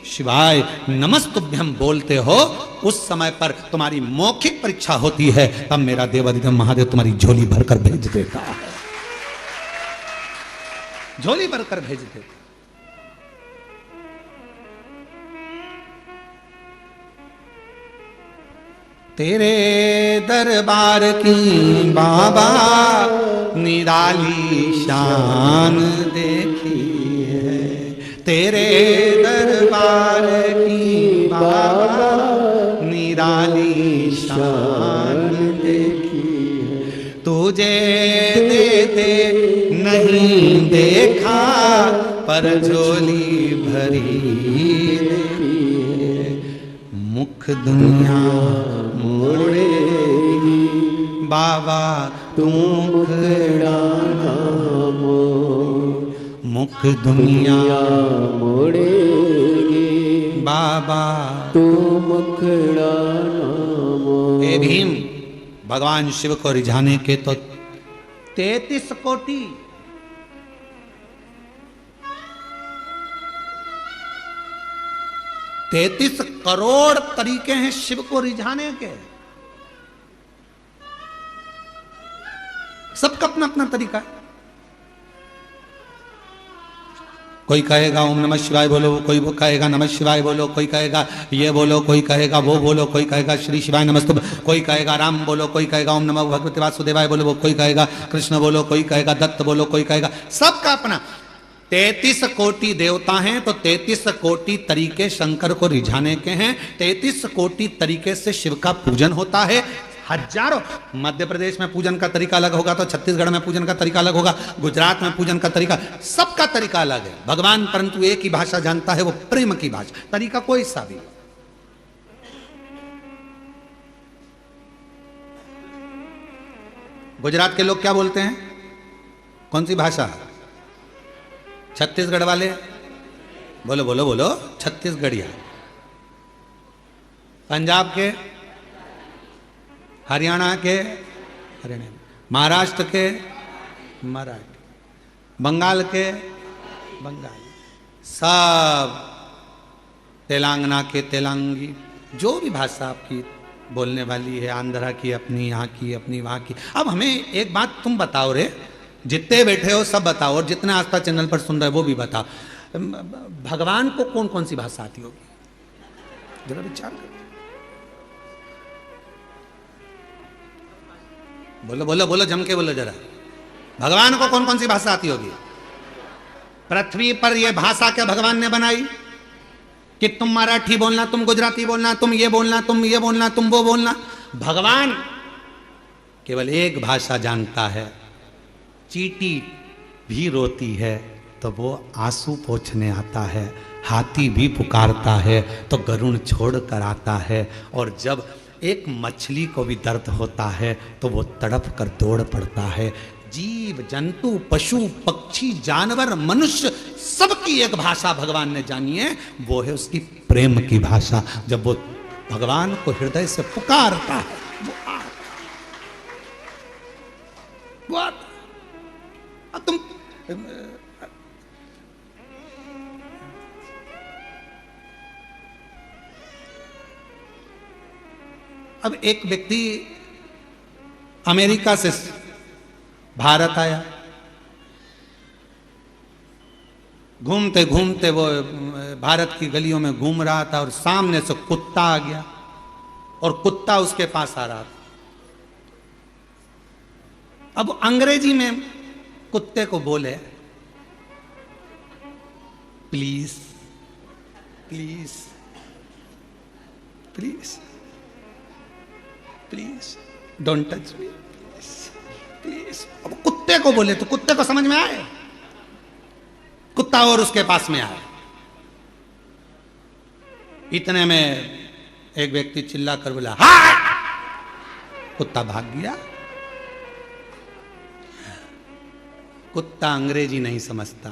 शिवाय नमस्तुभ्यम बोलते हो, उस समय पर तुम्हारी मौखिक परीक्षा होती है, तब मेरा देवाधिदेव महादेव तुम्हारी झोली भरकर भेज देता है। झोली भरकर भेजते थे। तेरे दरबार की बाबा निराली शान देखी है, तेरे दरबार की बाबा निराली शान देखी है। तुझे देते नहीं देखा पर झोली भरी देखी है। मुख दुनिया मोड़ेगी बाबा तू मुखड़ा मोड़, मुख दुनिया मोड़ेगी बाबा तू मुखड़ा मोड़। हे भीम, भगवान शिव को रिझाने के तो 33 कोटि 33 करोड़ तरीके हैं शिव को रिझाने के। सबका अपना अपना तरीका है। कोई कहेगा ओम नमः शिवाय बोलो, कोई वो कहेगा नमः शिवाय बोलो, कोई कहेगा ये बोलो, कोई कहेगा वो बोलो, कोई कहेगा श्री शिवाय नमस्तुभ्यं, कोई कहेगा राम बोलो, कोई कहेगा ओम नमः भगवते वासुदेवाय बोलो, कोई कहेगा कृष्ण बोलो, कोई कहेगा दत्त बोलो, कोई कहेगा, सबका अपना। 33 कोटि देवता हैं तो 33 कोटि तरीके शंकर को रिझाने के हैं। 33 कोटि तरीके से शिव का पूजन होता है। हजारों, मध्य प्रदेश में पूजन का तरीका अलग होगा तो छत्तीसगढ़ में पूजन का तरीका अलग होगा, गुजरात में पूजन का तरीका, सबका तरीका अलग है। भगवान परंतु एक ही भाषा जानता है, वो प्रेम की भाषा। तरीका कोई सा भी। गुजरात के लोग क्या बोलते हैं? कौन सी भाषा? छत्तीसगढ़ वाले बोलो बोलो बोलो छत्तीसगढ़िया। पंजाब के, हरियाणा के हरियाणा, महाराष्ट्र के मराठी, बंगाल के बंगाली, सब तेलंगाना के तेलंगी, जो भी भाषा आपकी बोलने वाली है, आंध्रा की अपनी, यहाँ की अपनी, वहाँ की। अब हमें एक बात तुम बताओ रे, जितने बैठे हो सब बताओ, और जितने आस्था चैनल पर सुन रहे हो वो भी बताओ, भगवान को कौन कौन सी भाषा आती होगी? जरा विचार करो। बोलो बोलो बोलो, जम के बोलो जरा। भगवान को कौन कौन सी भाषा आती होगी? पृथ्वी पर यह भाषा क्या भगवान ने बनाई कि तुम मराठी बोलना, तुम गुजराती बोलना, तुम ये बोलना, तुम ये बोलना, तुम वो बोलना? भगवान केवल एक भाषा जानता है। चींटी भी रोती है तो वो आंसू पोंछने आता है, हाथी भी पुकारता है तो गरुड़ छोड़ कर आता है, और जब एक मछली को भी दर्द होता है तो वो तड़प कर दौड़ पड़ता है। जीव जंतु पशु पक्षी जानवर मनुष्य सबकी एक भाषा भगवान ने जानी है, वो है उसकी प्रेम की भाषा। जब वो भगवान को हृदय से पुकारता है वो आता। अब तुम अब एक व्यक्ति अमेरिका से भारत आया, घूमते घूमते वो भारत की गलियों में घूम रहा था और सामने से कुत्ता आ गया और कुत्ता उसके पास आ रहा था। अब अंग्रेजी में कुत्ते को बोले, please please please please don't touch me, please. अब कुत्ते को बोले तो कुत्ते को समझ में आए। कुत्ता और उसके पास में आया। इतने में एक व्यक्ति चिल्ला कर बोला, हाय! कुत्ता भाग गया। कुत्ता अंग्रेजी नहीं समझता,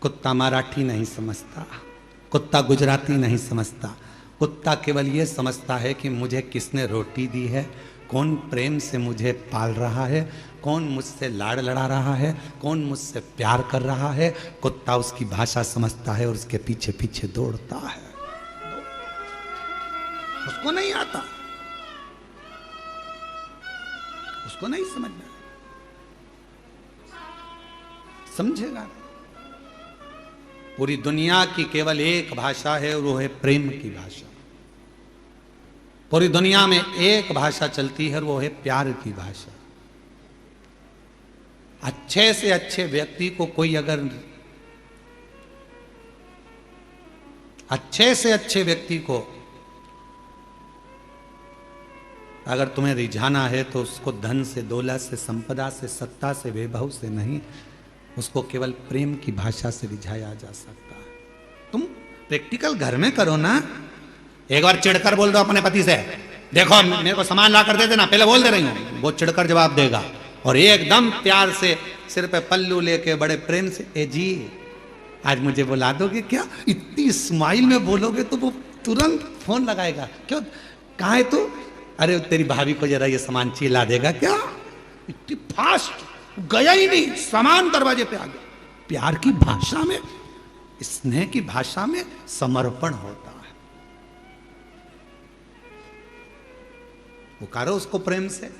कुत्ता मराठी नहीं समझता, कुत्ता गुजराती नहीं समझता। कुत्ता केवल ये समझता है कि मुझे किसने रोटी दी है, कौन प्रेम से मुझे पाल रहा है, कौन मुझसे लाड़ लड़ा रहा है, कौन मुझसे प्यार कर रहा है। कुत्ता उसकी भाषा समझता है और उसके पीछे पीछे दौड़ता है। उसको नहीं आता, उसको नहीं समझ में। समझेगा। पूरी दुनिया की केवल एक भाषा है और वो है प्रेम की भाषा। पूरी दुनिया में एक भाषा चलती है और वो है प्यार की भाषा। अच्छे से अच्छे व्यक्ति को कोई अगर अच्छे से अच्छे व्यक्ति को अगर तुम्हें रिझाना है तो उसको धन से, दौलत से, संपदा से, सत्ता से, वैभव से नहीं, उसको केवल प्रेम की भाषा से रिझाया जा सकता है। तुम प्रैक्टिकल घर में करो ना। एक बार चिढ़कर बोल दो अपने पति से, देखो मेरे को सामान ला कर दे देना, पहले बोल दे रही हूं। वो चिढ़कर जवाब देगा और एकदम प्यार से सिर पे पल्लू लेके बड़े प्रेम से, ए जी आज मुझे बुला दोगे क्या? इतनी स्माइल में बोलोगे तो वो तुरंत फोन लगाएगा, क्यों कहाँ है तू? अरे तेरी भाभी को जरा ये सामान चिल्ला देगा क्या? इतनी फास्ट, गया ही नहीं, सामान दरवाजे पे आ गया। प्यार की भाषा में, स्नेह की भाषा में समर्पण होता है। पुकारो उसको प्रेम से,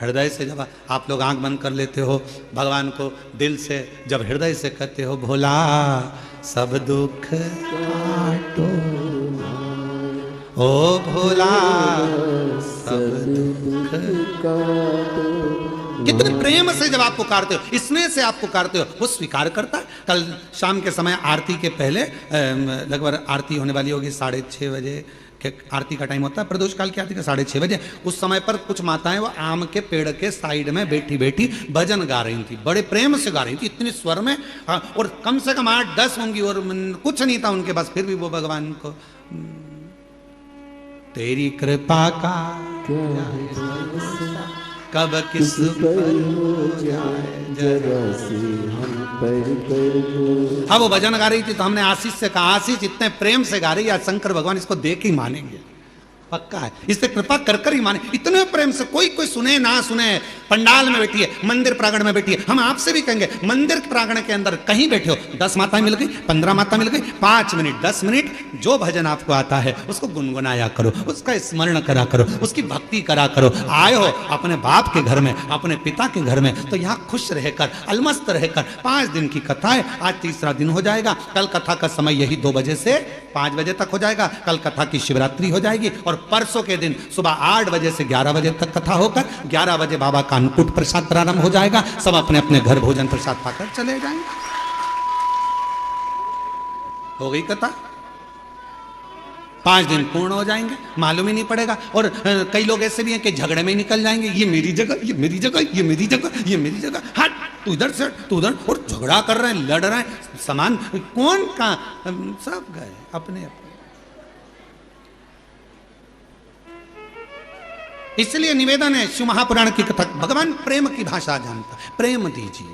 हृदय से। जब आप लोग आंख बंद कर लेते हो, भगवान को दिल से जब हृदय से कहते हो, भोला सब दुख काटो, ओ भोला सब दुख काटो। कितने प्रेम से जब आप पुकारते हो, स्नेह से आप पुकारते हो, वो स्वीकार करता है। कल शाम के समय आरती के पहले, लगभग आरती होने वाली होगी 6:30 बजे, आरती का टाइम होता है प्रदोष काल की आरती का 6:30 बजे। उस समय पर कुछ माताएं वो आम के पेड़ के साइड में बैठी बैठी भजन गा रही थी, बड़े प्रेम से गा रही थी, इतने स्वर में, और कम से कम 8-10 होंगी और कुछ नहीं था उनके पास, फिर भी वो भगवान को, तेरी कृपा का कब किस पर हो जाए जरा से हम पर कर दो। अब वो भजन गा रही थी तो हमने आशीष से कहा, आशीष इतने प्रेम से गा रही है, शंकर भगवान इसको देख ही मानेंगे, पक्का है, इससे कृपा कर कर ही माने। इतने प्रेम से, कोई सुने ना सुने, पंडाल में बैठी है, मंदिर प्रांगण में बैठी है, हम आपसे भी कहेंगे मंदिर प्रांगण के अंदर कहीं बैठे हो, 10 माताएं मिल गई, 15 माता मिल गई, 5 मिनट 10 मिनट जो भजन आपको आता है उसको गुनगुनाया करो, उसका स्मरण करा करो, उसकी भक्ति करा करो। आए हो अपने बाप के घर में, अपने पिता के घर में, तो यहाँ खुश रहकर, अलमस्त रहकर 5 दिन की कथा है। आज तीसरा दिन हो जाएगा, कल कथा का समय यही 2 बजे से 5 बजे तक हो जाएगा, कल कथा की शिवरात्रि हो जाएगी, और परसों के दिन सुबह 8 बजे से 11 बजे तक कथा होकर 11 बजे बाबा का अन्नकूट प्रसाद प्रारंभ हो जाएगा। सब अपने अपने घर भोजन प्रसाद पाकर चले जाएंगे। हो गई कथा, 5 दिन पूर्ण हो जाएंगे, मालूम ही नहीं पड़ेगा। और कई लोग ऐसे भी हैं कि झगड़े में ही निकल जाएंगे, ये मेरी जगह, ये मेरी जगह, ये मेरी जगह, ये मेरी जगह, हट तू इधर से तू उधर, और झगड़ा कर रहे हैं, लड़ रहे हैं, सामान कौन का, सब गए अपने अपने। इसलिए निवेदन है, शिव महापुराण की कथा, भगवान प्रेम की भाषा जानता है, प्रेम दीजिए।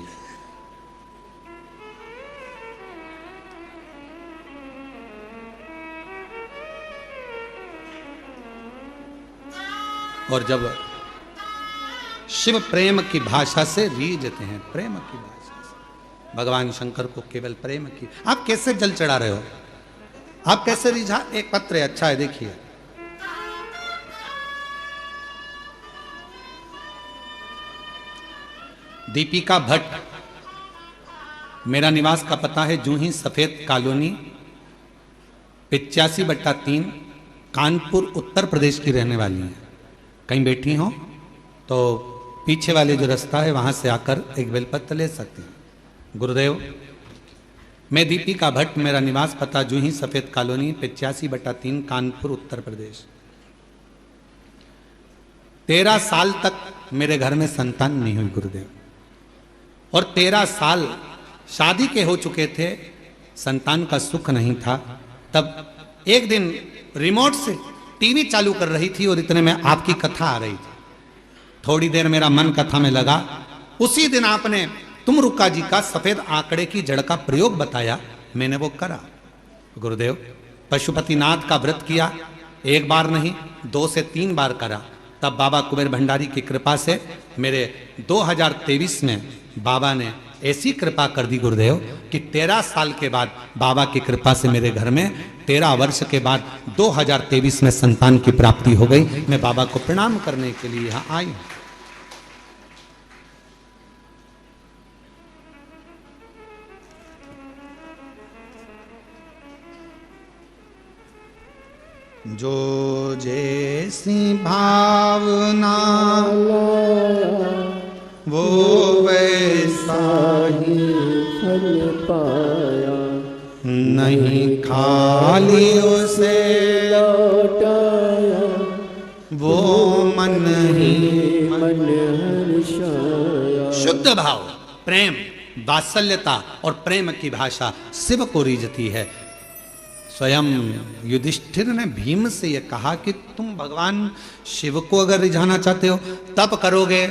और जब शिव प्रेम की भाषा से रीझते हैं, प्रेम की भाषा से, भगवान शंकर को केवल प्रेम की। आप कैसे जल चढ़ा रहे हो, आप कैसे रिझा? एक पत्र है, अच्छा है, देखिए। दीपिका भट्ट, मेरा निवास का पता है जूही सफेद कॉलोनी 85/3 कानपुर उत्तर प्रदेश की रहने वाली है। कहीं बैठी हो तो पीछे वाले जो रास्ता है वहां से आकर एक बेलपत्र ले सकती हैं। गुरुदेव, मैं दीपिका भट्ट, मेरा निवास पता जूही सफेद कॉलोनी 85/3 कानपुर उत्तर प्रदेश। 13 साल तक मेरे घर में संतान नहीं हुई गुरुदेव, और 13 साल शादी के हो चुके थे, संतान का सुख नहीं था। तब एक दिन रिमोट से टीवी चालू कर रही थी और इतने में आपकी कथा आ रही थी। थोड़ी देर मेरा मन कथा में लगा। उसी दिन आपने तुमरुक्का जी का सफेद आंकड़े की जड़ का प्रयोग बताया, मैंने वो करा गुरुदेव। पशुपतिनाथ का व्रत किया, 1 बार नहीं 2 से 3 बार करा। तब बाबा कुबेर भंडारी की कृपा से मेरे 2023 में बाबा ने ऐसी कृपा कर दी गुरुदेव कि 13 साल के बाद बाबा की कृपा से मेरे घर में 13 वर्ष के बाद 2023 में संतान की प्राप्ति हो गई। मैं बाबा को प्रणाम करने के लिए यहाँ आई हूँ। जो जैसी भावना वो वैसा ही फल पाया, नहीं खाली उसे लौटाया, वो मन ही मन हर्षाया। शुद्ध भाव, प्रेम, वात्सल्यता और प्रेम की भाषा शिव को रीझती है। स्वयं युधिष्ठिर ने भीम से यह कहा कि तुम भगवान शिव को अगर रिझाना चाहते हो तब करोगे,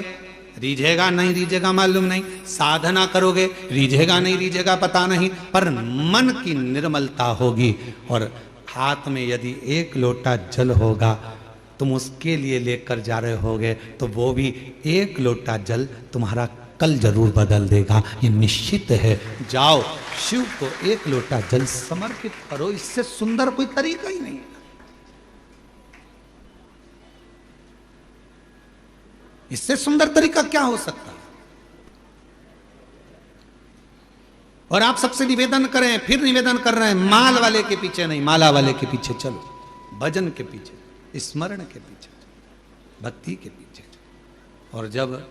रीझेगा नहीं रीझेगा मालूम नहीं, साधना करोगे रीझेगा नहीं रीझेगा पता नहीं, पर मन की निर्मलता होगी। और हाथ में यदि एक लोटा जल होगा तुम उसके लिए लेकर जा रहे होगे तो वो भी एक लोटा जल तुम्हारा कल जरूर बदल देगा, ये निश्चित है। जाओ शिव को एक लोटा जल समर्पित करो, इससे सुंदर कोई तरीका ही नहीं है। इससे सुंदर तरीका क्या हो सकता? और आप सबसे निवेदन करें, फिर निवेदन कर रहे हैं, माल वाले के पीछे नहीं, माला वाले के पीछे चलो, भजन के पीछे, स्मरण के पीछे, भक्ति के पीछे। और जब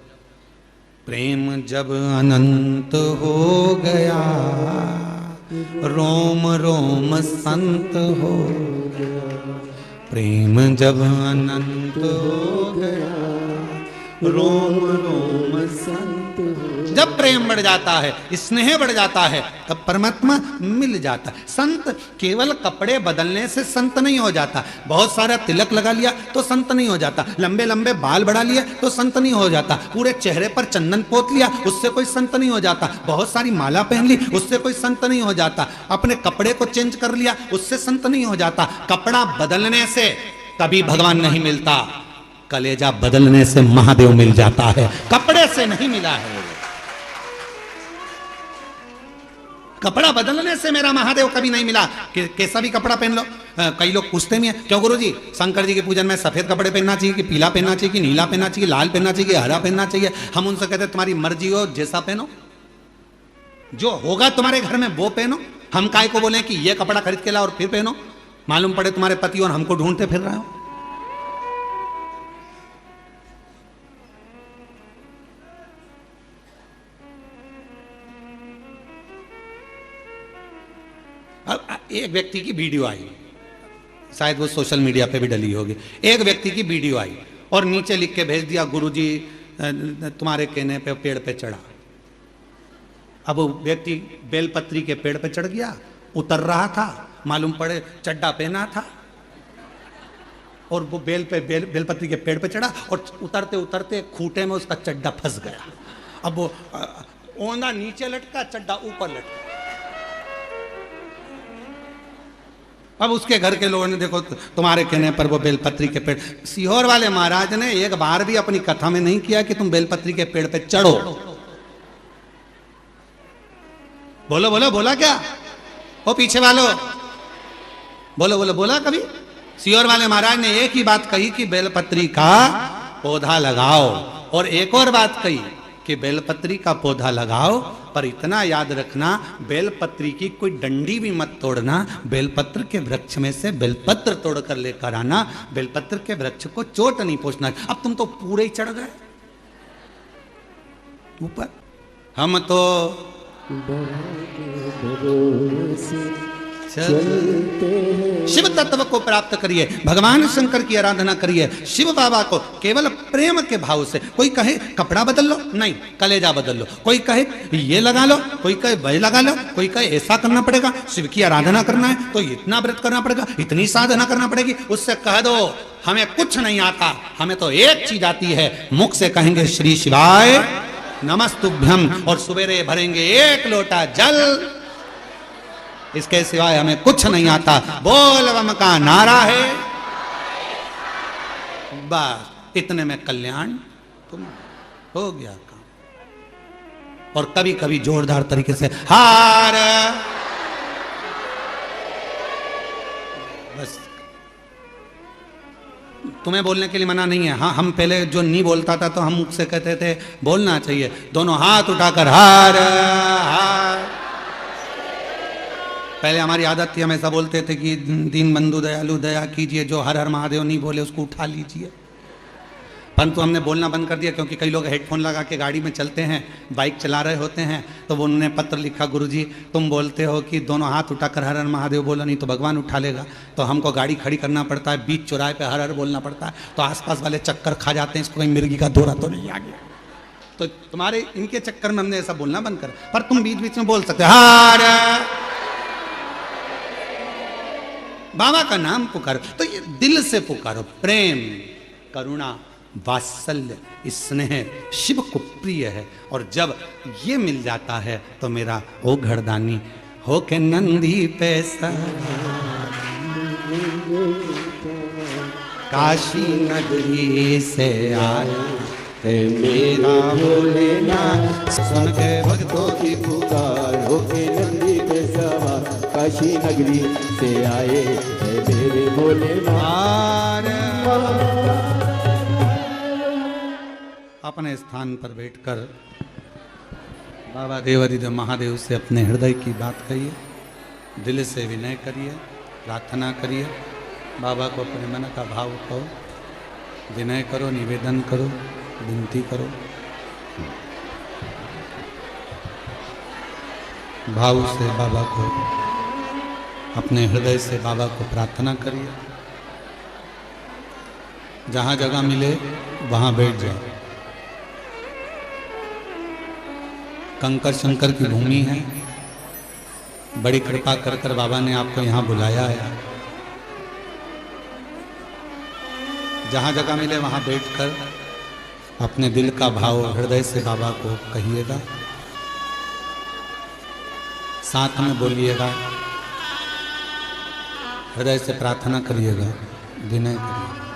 प्रेम जब अनंत हो गया, रोम रोम संत हो गया। प्रेम जब अनंत हो गया, रोम रोम संत हो। जब प्रेम बढ़ जाता है, स्नेह बढ़ जाता है, तब परमात्मा मिल जाता है। संत केवल कपड़े बदलने से संत नहीं हो जाता, बहुत सारा तिलक लगा लिया तो संत नहीं हो जाता, लंबे लंबे बाल बढ़ा लिए तो संत नहीं हो जाता, पूरे चेहरे पर चंदन पोत लिया उससे कोई संत नहीं हो जाता, बहुत सारी माला पहन ली उससे कोई संत नहीं हो जाता, अपने कपड़े को चेंज कर लिया उससे संत नहीं हो जाता। कपड़ा बदलने से कभी भगवान नहीं मिलता, कलेजा बदलने से महादेव मिल जाता है, कपड़े से नहीं मिला है। कपड़ा बदलने से मेरा महादेव कभी नहीं मिला कि कैसा भी कपड़ा पहन लो। कई लोग पूछते भी हैं, क्यों गुरुजी शंकर जी के पूजन में सफेद कपड़े पहनना चाहिए कि पीला पहनना चाहिए कि नीला पहनना चाहिए, लाल पहनना चाहिए कि हरा पहनना चाहिए? हम उनसे कहते हैं तुम्हारी मर्जी हो, जैसा पहनो, जो होगा तुम्हारे घर में वो पहनो। हम काय को बोले कि ये कपड़ा खरीद के ला और फिर पहनो, मालूम पड़े तुम्हारे पति और हमको ढूंढते फिर रहे हो। अब एक व्यक्ति की वीडियो आई, शायद वो सोशल मीडिया पे भी डली होगी। एक व्यक्ति की वीडियो आई और नीचे लिख के भेज दिया, गुरुजी तुम्हारे कहने पे पेड़ पे चढ़ा। अब वो व्यक्ति बेलपत्री के पेड़ पे चढ़ गया, उतर रहा था, मालूम पड़े चड्डा पहना था, और वो बेलपत्री के पेड़ पे चढ़ा और उतरते उतरते खूंटे में उसका चड्डा फंस गया। अब वो ओंधा नीचे लटका, चड्डा ऊपर लटका। अब उसके घर के लोगों ने देखो तुम्हारे कहने पर वो बेलपत्री के पेड़। सीहोर वाले महाराज ने एक बार भी अपनी कथा में नहीं किया कि तुम बेलपत्री के पेड़ पे चढ़ो। बोलो बोलो, बोला क्या? वो पीछे वालों बोलो बोलो, बोला कभी? सीहोर वाले महाराज ने एक ही बात कही कि बेलपत्री का पौधा लगाओ, और एक और बात कही कि बेलपत्री का पौधा लगाओ, पर इतना याद रखना बेलपत्री की कोई डंडी भी मत तोड़ना, बेलपत्र के वृक्ष में से बेलपत्र तोड़कर लेकर आना, बेलपत्र के वृक्ष को चोट नहीं पहुंचना। अब तुम तो पूरे ही चढ़ गए ऊपर, हम तो शिव तत्व को प्राप्त करिए, भगवान शंकर की आराधना करिए, शिव बाबा को केवल प्रेम के भाव से। कोई कहे कपड़ा बदल लो, नहीं, कलेजा बदल लो। कोई कहे ये लगा लो, कोई कहे वह लगा लो, कोई कहे ऐसा करना पड़ेगा, शिव की आराधना करना है तो इतना व्रत करना पड़ेगा, इतनी साधना करना पड़ेगी। उससे कह दो हमें कुछ नहीं आता, हमें तो एक चीज आती है, मुख से कहेंगे श्री शिवाय नमस्तुभ्यम, और सवेरे भरेंगे एक लोटा जल, इसके सिवाय हमें कुछ नहीं आता। बोल बम का नारा है, बस इतने में कल्याण तुम हो गया काम। और कभी कभी जोरदार तरीके से हार, बस। तुम्हें बोलने के लिए मना नहीं है। हाँ, हम पहले जो नहीं बोलता था तो हम मुख से कहते थे बोलना चाहिए, दोनों हाथ उठाकर हार हार। पहले हमारी आदत थी, हम ऐसा बोलते थे कि दीन बंधु दयालु दया कीजिए, जो हर हर महादेव नहीं बोले उसको उठा लीजिए। परंतु हमने बोलना बंद कर दिया, क्योंकि कई लोग हेडफोन लगा के गाड़ी में चलते हैं, बाइक चला रहे होते हैं, तो वो उन्होंने पत्र लिखा, गुरुजी तुम बोलते हो कि दोनों हाथ उठाकर हर हर महादेव बोलो, नहीं तो भगवान उठा लेगा, तो हमको गाड़ी खड़ी करना पड़ता है, बीच चौराहे पे हर हर बोलना पड़ता है, तो आसपास वाले चक्कर खा जाते हैं, इसको कहीं मिर्गी का दौरा तो नहीं आ गया। तो तुम्हारे इनके चक्कर में हमने ऐसा बोलना बंद कर, पर तुम बीच बीच में बोल सकते हो हर बाबा का नाम पुकारो, तो ये दिल से पुकारो, प्रेम करुणा वात्सल्य स्नेह शिव को प्रिय है। और जब ये मिल जाता है तो मेरा ओ घरदानी हो के नंदी पैसा काशी नगरी से आया है मेरा भोलेनाथ, सुन के भक्तों की पुकार, हो के नंदी पे सवार काशी नगरी से आए है मेरे भोलेनाथ। अपने स्थान पर बैठकर बाबा देवाधिदेव महादेव से अपने हृदय की बात कहिए, दिल से विनय करिए, प्रार्थना करिए, बाबा को अपने मन का भाव कहो, विनय करो, निवेदन करो, विनती करो, भाव से बाबा को, अपने हृदय से बाबा को प्रार्थना करिए। जहाँ जगह मिले वहाँ बैठ जाओ। कंकर शंकर की भूमि है, बड़ी कृपा कर कर बाबा ने आपको यहाँ बुलाया है। जहाँ जगह मिले वहाँ बैठकर अपने दिल का भाव हृदय से बाबा को कहिएगा, साथ में बोलिएगा, हृदय से प्रार्थना करिएगा, विनय करिएगा।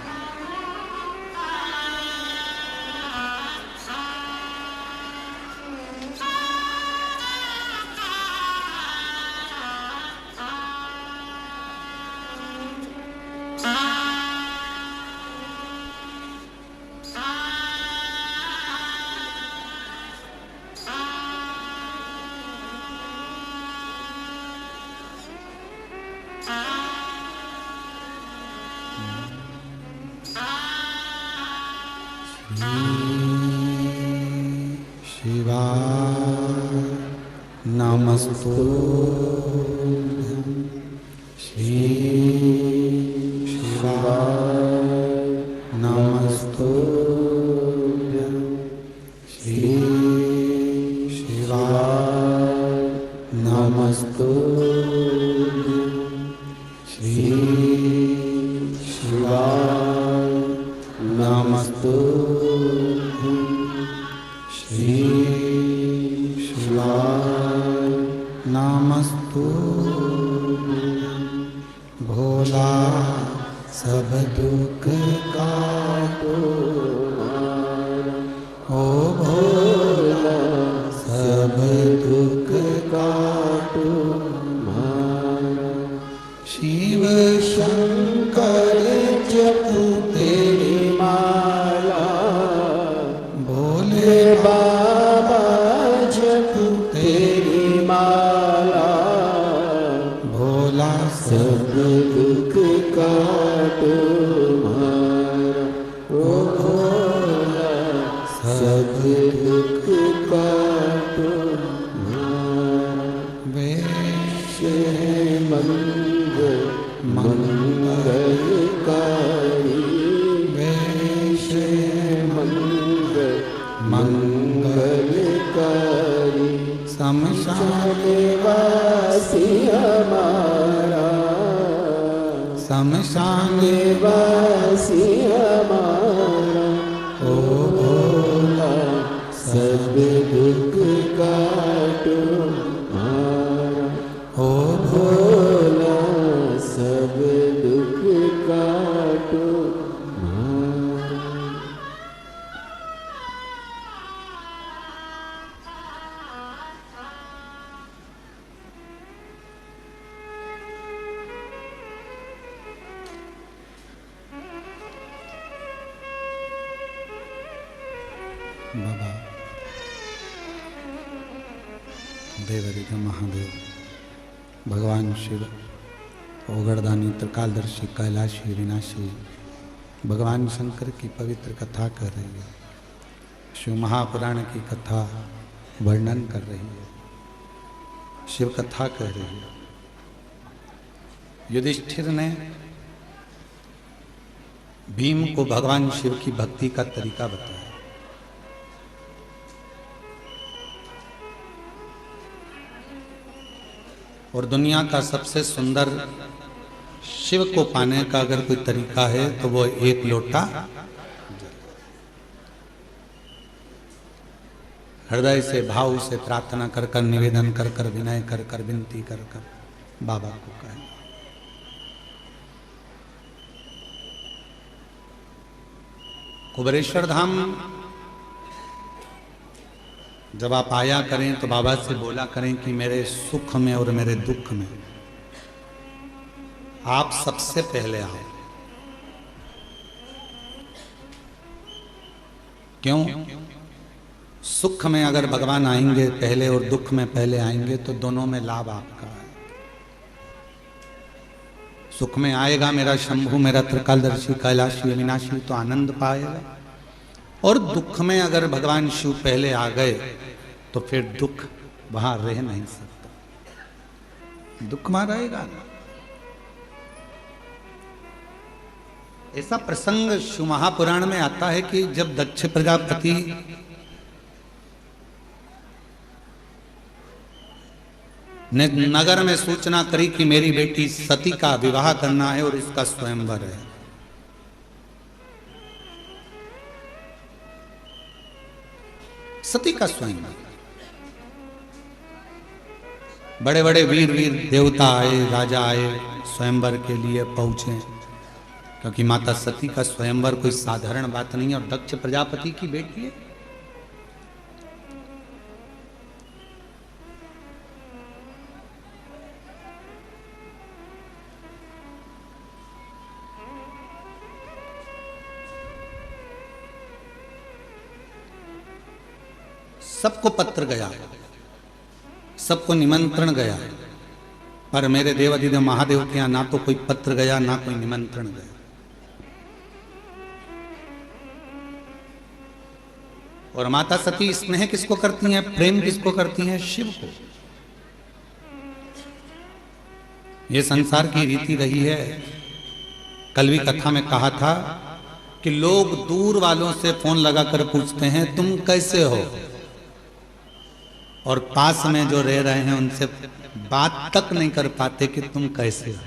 बाबा देवाधिदेव महादेव भगवान शिव ओगरदानी त्रिकालदर्शी कैलाशी विनाशी भगवान शंकर की पवित्र कथा कर रही है। शिव महापुराण की कथा वर्णन कर रही है, शिव कथा कह रही है। युधिष्ठिर ने भीम को भगवान शिव की भक्ति का तरीका बताया। और दुनिया का सबसे सुंदर शिव को पाने का अगर कोई तरीका है तो वो एक लोटा हृदय से भाव से प्रार्थना कर कर निवेदन कर कर विनय कर कर विनती कर कर बाबा को कहें। कुबेरेश्वर धाम जब आप आया करें तो बाबा से बोला करें कि मेरे सुख में और मेरे दुख में आप सबसे पहले आओ। क्यों? सुख में अगर भगवान आएंगे पहले और दुख में पहले आएंगे तो दोनों में लाभ आपका है। सुख में आएगा मेरा शंभु मेरा त्रिकालदर्शी कैलाशी अविनाशी तो आनंद पाएगा, और दुख में अगर भगवान शिव पहले आ गए तो फिर दुख वहां रह नहीं सकता, दुख वहां रहेगा। ऐसा प्रसंग शिव महापुराण में आता है कि जब दक्ष प्रजापति ने नगर में सूचना करी कि मेरी बेटी सती का विवाह करना है और इसका स्वयंवर है, सती का स्वयंवर, बड़े बड़े वीर वीर देवता आए, राजा आए, स्वयंवर के लिए पहुंचे, क्योंकि माता सती का स्वयंवर कोई साधारण बात नहीं है और दक्ष प्रजापति की बेटी है। सबको पत्र गया, सबको निमंत्रण गया, पर मेरे देवाधिदेव महादेव के यहां ना तो कोई पत्र गया ना कोई निमंत्रण गया। और माता सती स्नेह किसको करती हैं, प्रेम किसको करती हैं? शिव को। यह संसार की रीति रही है। कल भी कथा में कहा था कि लोग दूर वालों से फोन लगाकर पूछते हैं तुम कैसे हो, और पास में जो रह रहे हैं उनसे बात तक नहीं कर पाते कि तुम कैसे हो।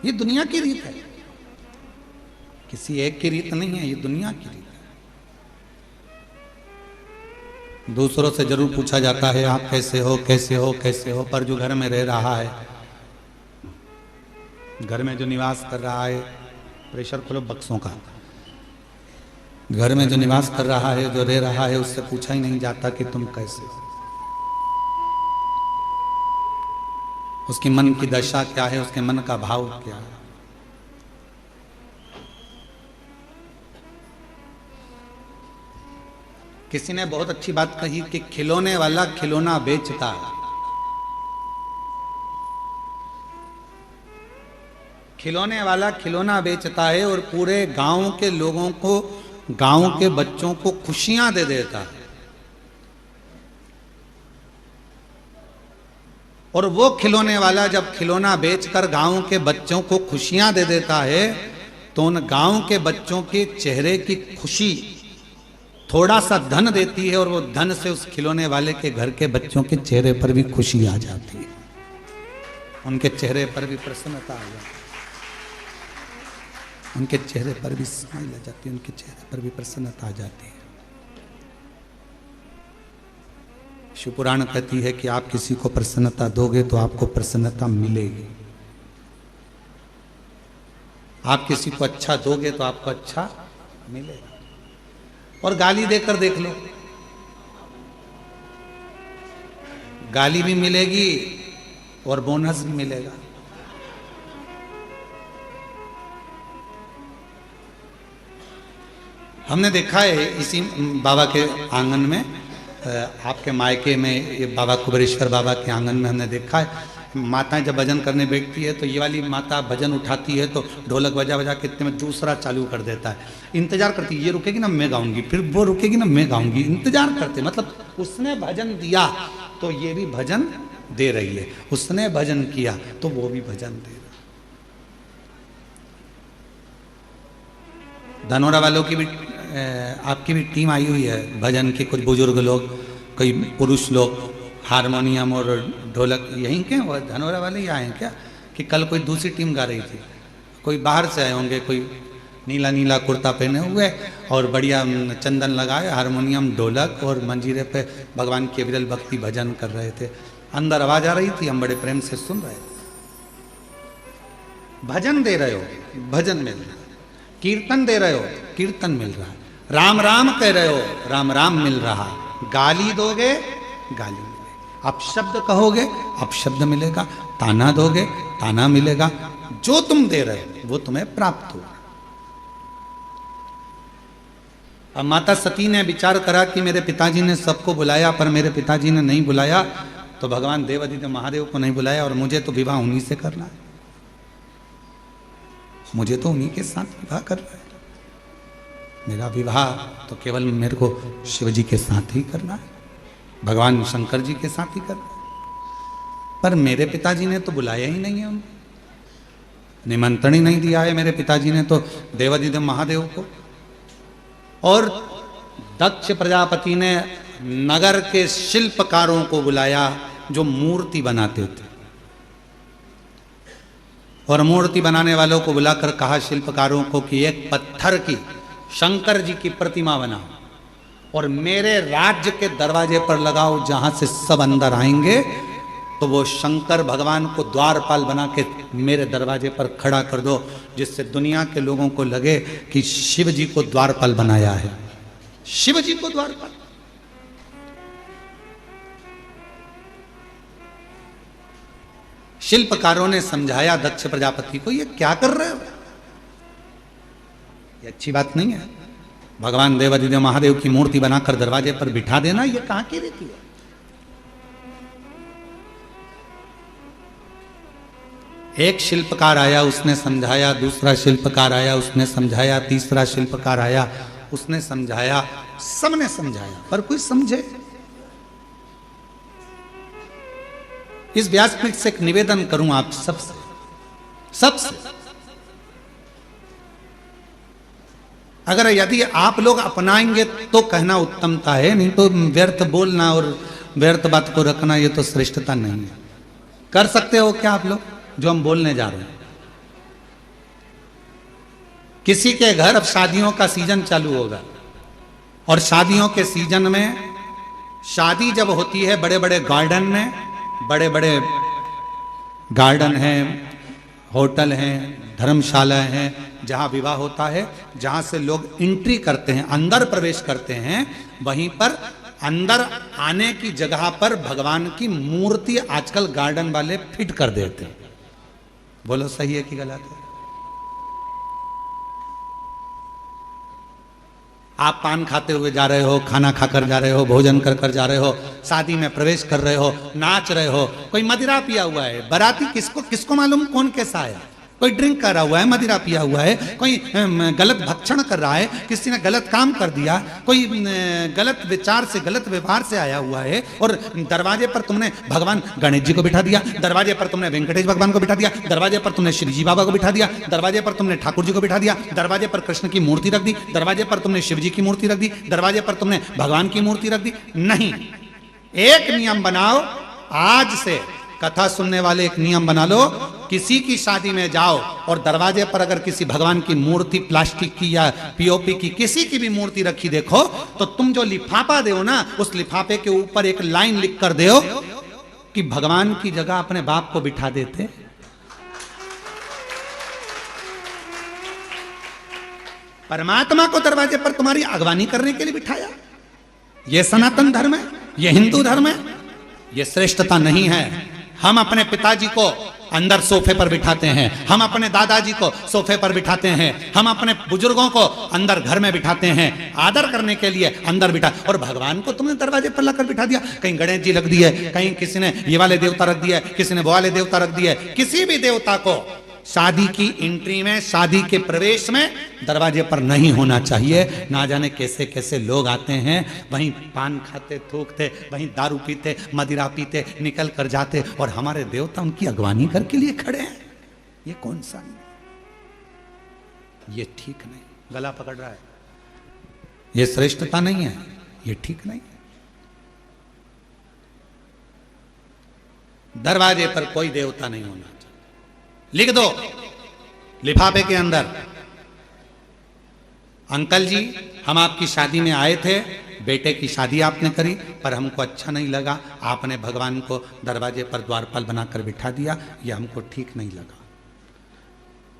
ये दुनिया की रीत है, किसी एक की रीत नहीं है, ये दुनिया की रीत है। दूसरों से जरूर पूछा जाता है आप कैसे हो कैसे हो कैसे हो, पर जो घर में रह रहा है, घर में जो निवास कर रहा है, प्रेशर खोलो बक्सों का, घर में जो निवास कर रहा है, जो रह रहा है, उससे पूछा ही नहीं जाता कि तुम कैसे हो, उसकी मन की दशा क्या है, उसके मन का भाव क्या है। किसी ने बहुत अच्छी बात कही कि खिलौने वाला खिलौना बेचता है, खिलौने वाला खिलौना बेचता है और पूरे गांव के लोगों को, गांव के बच्चों को खुशियां दे देता है। और वो खिलौने वाला जब खिलौना बेचकर गांव के बच्चों को खुशियां दे देता है तो उन गांव के बच्चों के चेहरे की खुशी थोड़ा सा धन देती है, और वो धन से उस खिलौने वाले के घर के बच्चों के चेहरे पर भी खुशी आ जाती है, उनके चेहरे पर भी प्रसन्नता आ जाती है, उनके चेहरे पर भी स्माइल आ जाती है, उनके चेहरे पर भी प्रसन्नता आ जाती है। शिव पुराण कहती है कि आप किसी को प्रसन्नता दोगे तो आपको प्रसन्नता मिलेगी, आप किसी को अच्छा दोगे तो आपको अच्छा मिलेगा। और गाली देकर देख लो, गाली भी मिलेगी और बोनस भी मिलेगा। हमने देखा है इसी बाबा के आंगन में, आपके मायके में ये बाबा कुबेरेश्वर बाबा के आंगन में हमने देखा है, माताएं जब भजन करने बैठती है तो ये वाली माता भजन उठाती है तो ढोलक बजा बजा के इतने में दूसरा चालू कर देता है, इंतजार करती है, ये रुकेगी ना मैं गाऊंगी, फिर वो रुकेगी ना मैं गाऊंगी, इंतजार करते, मतलब उसने भजन दिया तो ये भी भजन दे रही है, उसने भजन किया तो वो भी भजन दे रहा। धनोरा वालों की भी आपकी भी टीम आई हुई है भजन के, कुछ बुजुर्ग लोग, कोई पुरुष लोग, हारमोनियम और ढोलक, यहीं के वो धनोरा वाले ही आए हैं क्या? कि कल कोई दूसरी टीम गा रही थी, कोई बाहर से आए होंगे, कोई नीला नीला कुर्ता पहने हुए और बढ़िया चंदन लगाए, हारमोनियम ढोलक और मंजीरे पे भगवान के विरल भक्ति भजन कर रहे थे। अंदर आवाज आ रही थी, हम बड़े प्रेम से सुन रहे थे। भजन दे रहे हो, भजन मिल रहा है, कीर्तन दे रहे हो, कीर्तन मिल रहा है, राम राम कह रहे हो, राम राम मिल रहा, गाली दोगे गाली मिलेगा, आप शब्द कहोगे आप शब्द मिलेगा, ताना दोगे ताना मिलेगा, जो तुम दे रहे हो वो तुम्हें प्राप्त होगा। अब माता सती ने विचार करा कि मेरे पिताजी ने सबको बुलाया पर मेरे पिताजी ने नहीं बुलाया, तो भगवान देवादिदेव महादेव को नहीं बुलाया और मुझे तो विवाह उन्हीं से करना है, मुझे तो उन्हीं के साथ विवाह करना है, मेरा विवाह तो केवल मेरे को शिव जी के साथ ही करना है, भगवान शंकर जी के साथ ही करना है। पर मेरे पिताजी ने तो बुलाया ही नहीं है, उन्हें निमंत्रण ही नहीं दिया है मेरे पिताजी ने तो देवादिदेव महादेव को। और दक्ष प्रजापति ने नगर के शिल्पकारों को बुलाया जो मूर्ति बनाते थे, और मूर्ति बनाने वालों को बुलाकर कहा शिल्पकारों को कि एक पत्थर की शंकर जी की प्रतिमा बनाओ और मेरे राज्य के दरवाजे पर लगाओ, जहां से सब अंदर आएंगे तो वो शंकर भगवान को द्वारपाल बना के मेरे दरवाजे पर खड़ा कर दो, जिससे दुनिया के लोगों को लगे कि शिव जी को द्वारपाल बनाया है, शिव जी को द्वारपाल। शिल्पकारों ने समझाया दक्ष प्रजापति को, ये क्या कर रहे हो, ये अच्छी बात नहीं है, भगवान देवादिदेव महादेव की मूर्ति बनाकर दरवाजे पर बिठा देना ये कहां की रीति है। एक शिल्पकार आया उसने समझाया, दूसरा शिल्पकार आया उसने समझाया, तीसरा शिल्पकार आया उसने समझाया, सबने समझाया पर कोई समझे। इस व्यासपीठ से एक निवेदन करूं आप सबसे अगर यदि आप लोग अपनाएंगे तो कहना उत्तमता है, नहीं तो व्यर्थ बोलना और व्यर्थ बात को रखना ये तो श्रेष्ठता नहीं है। कर सकते हो क्या आप लोग जो हम बोलने जा रहे हैं? किसी के घर अब शादियों का सीजन चालू होगा और शादियों के सीजन में शादी जब होती है बड़े बड़े गार्डन में, बड़े बड़े गार्डन हैं, होटल हैं, धर्मशाला हैं, जहां विवाह होता है, जहां से लोग एंट्री करते हैं, अंदर प्रवेश करते हैं, वहीं पर अंदर आने की जगह पर भगवान की मूर्ति आजकल गार्डन वाले फिट कर देते हैं। बोलो सही है कि गलत है? आप पान खाते हुए जा रहे हो, खाना खाकर जा रहे हो, भोजन कर कर जा रहे हो, शादी में प्रवेश कर रहे हो, नाच रहे हो, कोई मदिरा पिया हुआ है, बाराती किसको मालूम कौन कैसा है, कोई ड्रिंक कर रहा हुआ है, मदिरा पिया हुआ है, कोई गलत भक्षण कर रहा है, किसी ने गलत काम कर दिया, कोई गलत विचार से गलत व्यवहार से आया हुआ है, और दरवाजे पर तुमने भगवान गणेश जी को बिठा दिया, दरवाजे पर तुमने वेंकटेश भगवान को बिठा दिया, दरवाजे पर तुमने श्री जी बाबा को बिठा दिया, दरवाजे पर तुमने ठाकुर जी को बिठा दिया, दरवाजे पर कृष्ण की मूर्ति रख दी, दरवाजे पर तुमने शिव जी की मूर्ति रख दी, दरवाजे पर तुमने भगवान की मूर्ति रख दी। नहीं, एक नियम बनाओ, आज से कथा सुनने वाले एक नियम बना लो, किसी की शादी में जाओ और दरवाजे पर अगर किसी भगवान की मूर्ति प्लास्टिक की या पीओपी की किसी की भी मूर्ति रखी देखो, तो तुम जो लिफाफा दो ना, उस लिफाफे के ऊपर एक लाइन लिख कर दो कि भगवान की जगह अपने बाप को बिठा देते। परमात्मा को दरवाजे पर तुम्हारी अगवानी करने के लिए बिठाया। यह सनातन धर्म है, यह हिंदू धर्म है, यह श्रेष्ठता नहीं है। हम अपने पिताजी को अंदर सोफे पर बिठाते हैं, हम अपने दादाजी को सोफे पर बिठाते हैं, हम अपने बुजुर्गों को अंदर घर में बिठाते हैं आदर करने के लिए अंदर बिठा। और भगवान को तुमने दरवाजे पर लाकर बिठा दिया। कहीं गणेश जी रख दिए, कहीं किसी ने ये वाले देवता रख दिए, किसी ने वो वाले देवता रख दिए। किसी भी देवता को शादी की एंट्री में, शादी के प्रवेश में दरवाजे पर नहीं होना चाहिए। ना जाने कैसे कैसे लोग आते हैं, वहीं पान खाते, थूकते, वहीं दारू पीते, मदिरा पीते, निकल कर जाते, और हमारे देवता उनकी अगवानी करके लिए खड़े हैं। ये कौन सा नहीं, ये ठीक नहीं। गला पकड़ रहा है, ये श्रेष्ठता नहीं है, ये ठीक नहीं है। दरवाजे पर कोई देवता नहीं होना। लिख दो लिफाफे के अंदर, अंकल जी हम आपकी शादी में आए थे, बेटे की शादी आपने करी, पर हमको अच्छा नहीं लगा, आपने भगवान को दरवाजे पर द्वारपाल बनाकर बिठा दिया, ये हमको ठीक नहीं लगा।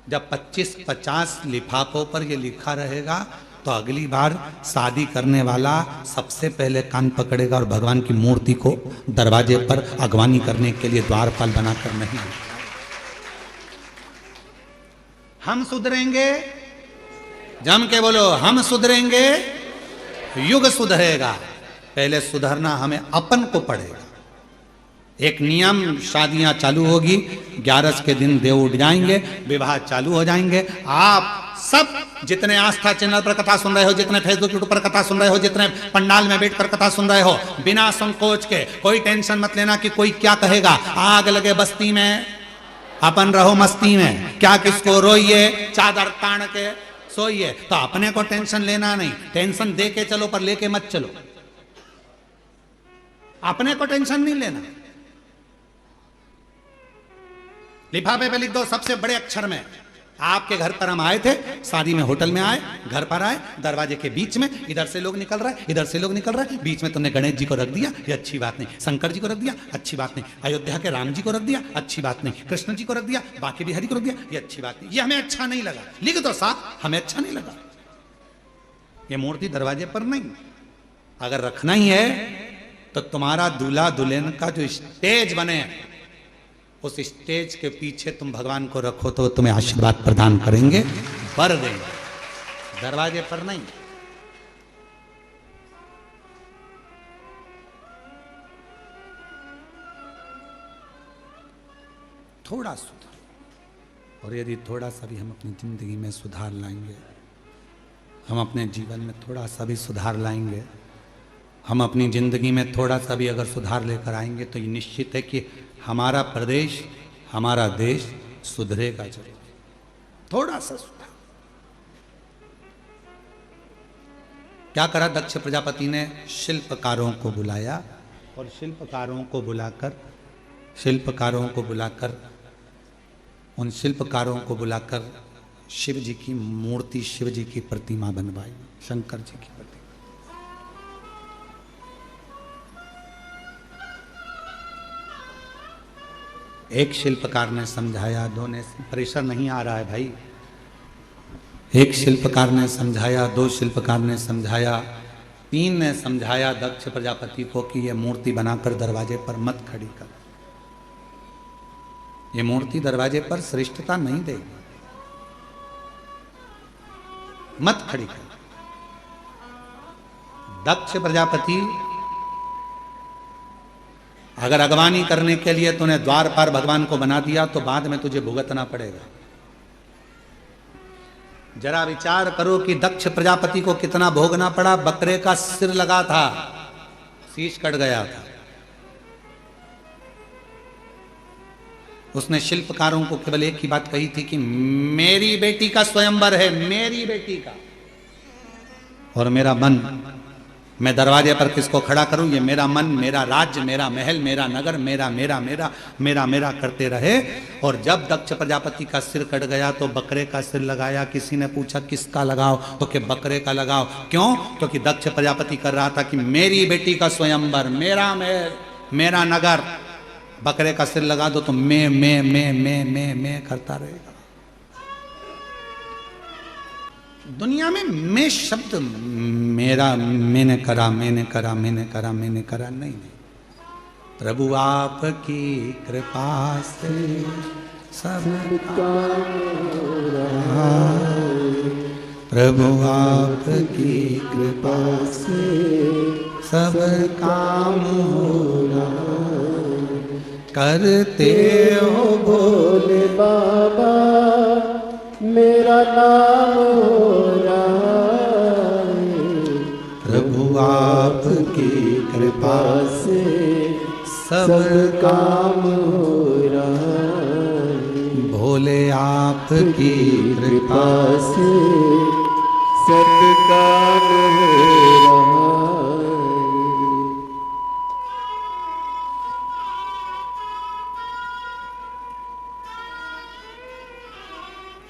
जब 25-50 लिफाफों पर ये लिखा रहेगा तो अगली बार शादी करने वाला सबसे पहले कान पकड़ेगा और भगवान की मूर्ति को दरवाजे पर अगवानी करने के लिए द्वारपाल बनाकर नहीं। हम सुधरेंगे, जम के बोलो, हम सुधरेंगे, युग सुधरेगा। पहले सुधरना हमें अपन को पड़ेगा। एक नियम, शादियां चालू होगी, 11 के दिन देव उठ जाएंगे, विवाह चालू हो जाएंगे। आप सब जितने आस्था चैनल पर कथा सुन रहे हो, जितने फेसबुक यूट्यूब पर कथा सुन रहे हो, जितने पंडाल में बैठकर कथा सुन रहे हो, बिना संकोच के कोई टेंशन मत लेना कि कोई क्या कहेगा। आग लगे बस्ती में, अपन रहो मस्ती में, क्या किसको रोइए, चादर तान के सोइए। तो अपने को टेंशन लेना नहीं, टेंशन दे के चलो पर लेके मत चलो। अपने को टेंशन नहीं लेना। लिफाफे पे लिख दो सबसे बड़े अक्षर में, आपके घर पर हम आए थे, शादी में होटल में आए, घर पर आए, दरवाजे के बीच में इधर से लोग निकल रहा है, इधर से लोग निकल रहा है, बीच में तुमने गणेश जी को रख दिया, ये अच्छी बात नहीं। शंकर जी को रख दिया, अच्छी बात नहीं। अयोध्या के राम जी को रख दिया, अच्छी बात नहीं। कृष्ण जी को रख दिया, बाकी बिहारी को रख दिया, ये अच्छी बात नहीं। ये हमें अच्छा नहीं लगा। लिख दो साथ, हमें अच्छा नहीं लगा। ये मूर्ति दरवाजे पर नहीं। अगर रखना ही है तो तुम्हारा दूल्हा दुल्हन का जो स्टेज बने, उस स्टेज के पीछे तुम भगवान को रखो तो तुम्हें आशीर्वाद प्रदान करेंगे, वर देंगे, दरवाजे पर नहीं। थोड़ा सुधार, और यदि थोड़ा सा भी हम अपनी जिंदगी में सुधार लाएंगे, हम अपने जीवन में थोड़ा सा भी सुधार लाएंगे, हम अपनी जिंदगी में थोड़ा सा भी अगर सुधार लेकर आएंगे, तो ये निश्चित है कि हमारा प्रदेश, हमारा देश सुधरेगा जरूर। थोड़ा सा सुधार। क्या करा दक्ष प्रजापति ने? शिल्पकारों को बुलाया, और शिल्पकारों को बुलाकर उन शिल्पकारों को बुलाकर शिव जी की मूर्ति, शिव जी की प्रतिमा बनवाई, शंकर जी की प्रतिमा। एक शिल्पकार ने समझाया, दो ने, प्रेशर नहीं आ रहा है भाई। एक शिल्पकार ने समझाया, दो शिल्पकार ने समझाया, 3 ने समझाया दक्ष प्रजापति को कि यह मूर्ति बनाकर दरवाजे पर मत खड़ी कर। यह मूर्ति दरवाजे पर श्रेष्ठता नहीं देगी, मत खड़ी कर। दक्ष प्रजापति अगर अगवानी करने के लिए तूने द्वार पर भगवान को बना दिया तो बाद में तुझे भुगतना पड़ेगा। जरा विचार करो कि दक्ष प्रजापति को कितना भोगना पड़ा। बकरे का सिर लगा था, शीश कट गया था। उसने शिल्पकारों को केवल एक ही बात कही थी कि मेरी बेटी का स्वयंवर है, मेरी बेटी का, और मेरा मन, मैं दरवाजे पर किसको खड़ा करूं? ये मेरा मन, मेरा राज्य, मेरा महल, मेरा नगर, मेरा मेरा मेरा मेरा मेरा करते रहे। और जब दक्ष प्रजापति का सिर कट गया तो बकरे का सिर लगाया। किसी ने पूछा किसका लगाओ, तो कि बकरे का लगाओ। क्यों? क्योंकि दक्ष प्रजापति कर रहा था कि मेरी बेटी का स्वयंवर, मेरा महल, मेरा नगर। बकरे का सिर लगा दो तो मैं करता रहेगा। दुनिया में मैं शब्द, मेरा, मैंने करा नहीं। प्रभु आपकी कृपा से सब काम हो रहा है। प्रभु आपकी कृपा से सब काम हो रहा है। करते हो भोले बाबा मेरा नाम हो रहा है। प्रभु आपकी कृपा से सब काम हो रहा है। भोले आपकी कृपा से सब काम हो रहा है।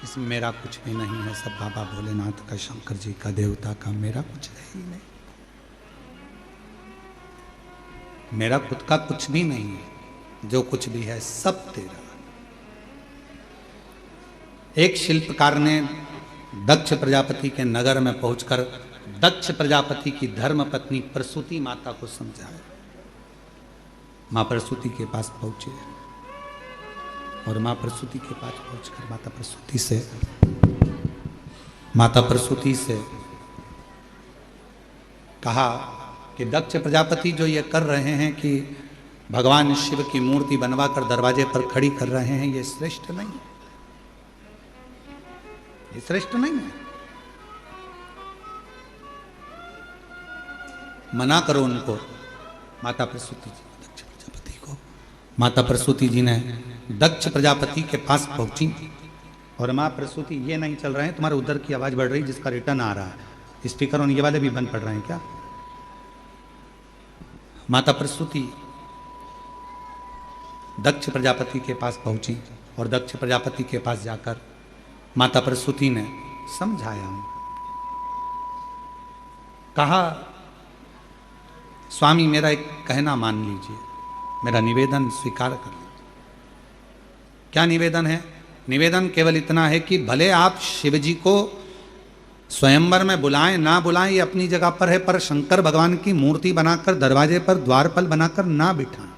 इसमें मेरा कुछ भी नहीं है, सब बाबा भोलेनाथ का, शंकर जी का, देवता का, मेरा कुछ है ही नहीं। मेरा खुद का कुछ भी नहीं है, जो कुछ भी है सब तेरा। एक शिल्पकार ने दक्ष प्रजापति के नगर में पहुंचकर दक्ष प्रजापति की धर्म पत्नी प्रसूति माता को समझाया। मां प्रसूति के पास पहुंचे और मां प्रसूति के पास पहुंचकर माता प्रसूति से कहा कि दक्ष प्रजापति जो ये कर रहे हैं कि भगवान शिव की मूर्ति बनवाकर दरवाजे पर खड़ी कर रहे हैं, ये श्रेष्ठ नहीं है, ये श्रेष्ठ नहीं है। मना करो उनको। माता प्रसूति जी दक्ष प्रजापति को, माता प्रसूति जी ने दक्ष प्रजापति के पास पहुंची और मां प्रसूति, ये नहीं चल रहे हैं, तुम्हारे उधर की आवाज बढ़ रही जिसका रिटर्न आ रहा है, स्पीकर और ये वाले भी बंद पड़ रहे हैं क्या? माता प्रसूति दक्ष प्रजापति के पास पहुंची और दक्ष प्रजापति के पास जाकर माता प्रसूति ने समझाया, कहा स्वामी मेरा एक कहना मान लीजिए, मेरा निवेदन स्वीकार कर लीजिए। क्या निवेदन है? निवेदन केवल इतना है कि भले आप शिवजी को स्वयंवर में बुलाएं ना बुलाएं ये अपनी जगह पर है, पर शंकर भगवान की मूर्ति बनाकर दरवाजे पर द्वारपाल बनाकर ना बिठाएं।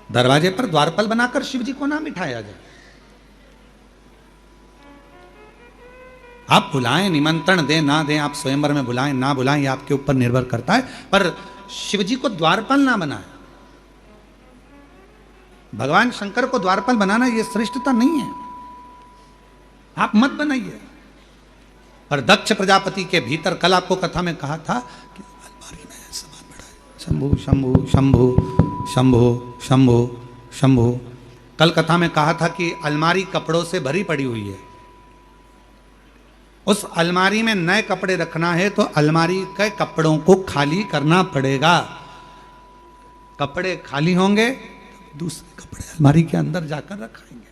दरवाजे पर द्वारपाल बनाकर शिवजी को ना बिठाया जाए। आप बुलाएं, निमंत्रण दें ना दें, आप स्वयंवर में बुलाएं ना बुलाएं, ये आपके ऊपर निर्भर करता है, पर शिवजी को द्वारपाल ना बनाएं। भगवान शंकर को द्वारपाल बनाना यह श्रेष्ठता नहीं है, आप मत बनाइए। पर दक्ष प्रजापति के भीतर, कल आपको कथा में कहा था कि अलमारी में सामान पड़ा है, शंभु शंभु शंभु शंभु शंभु शंभु। कल कथा में कहा था कि अलमारी कपड़ों से भरी पड़ी हुई है। उस अलमारी में नए कपड़े रखना है तो अलमारी के कपड़ों को खाली करना पड़ेगा। कपड़े खाली होंगे, दूसरे कपड़े अलमारी के अंदर जाकर रखेंगे।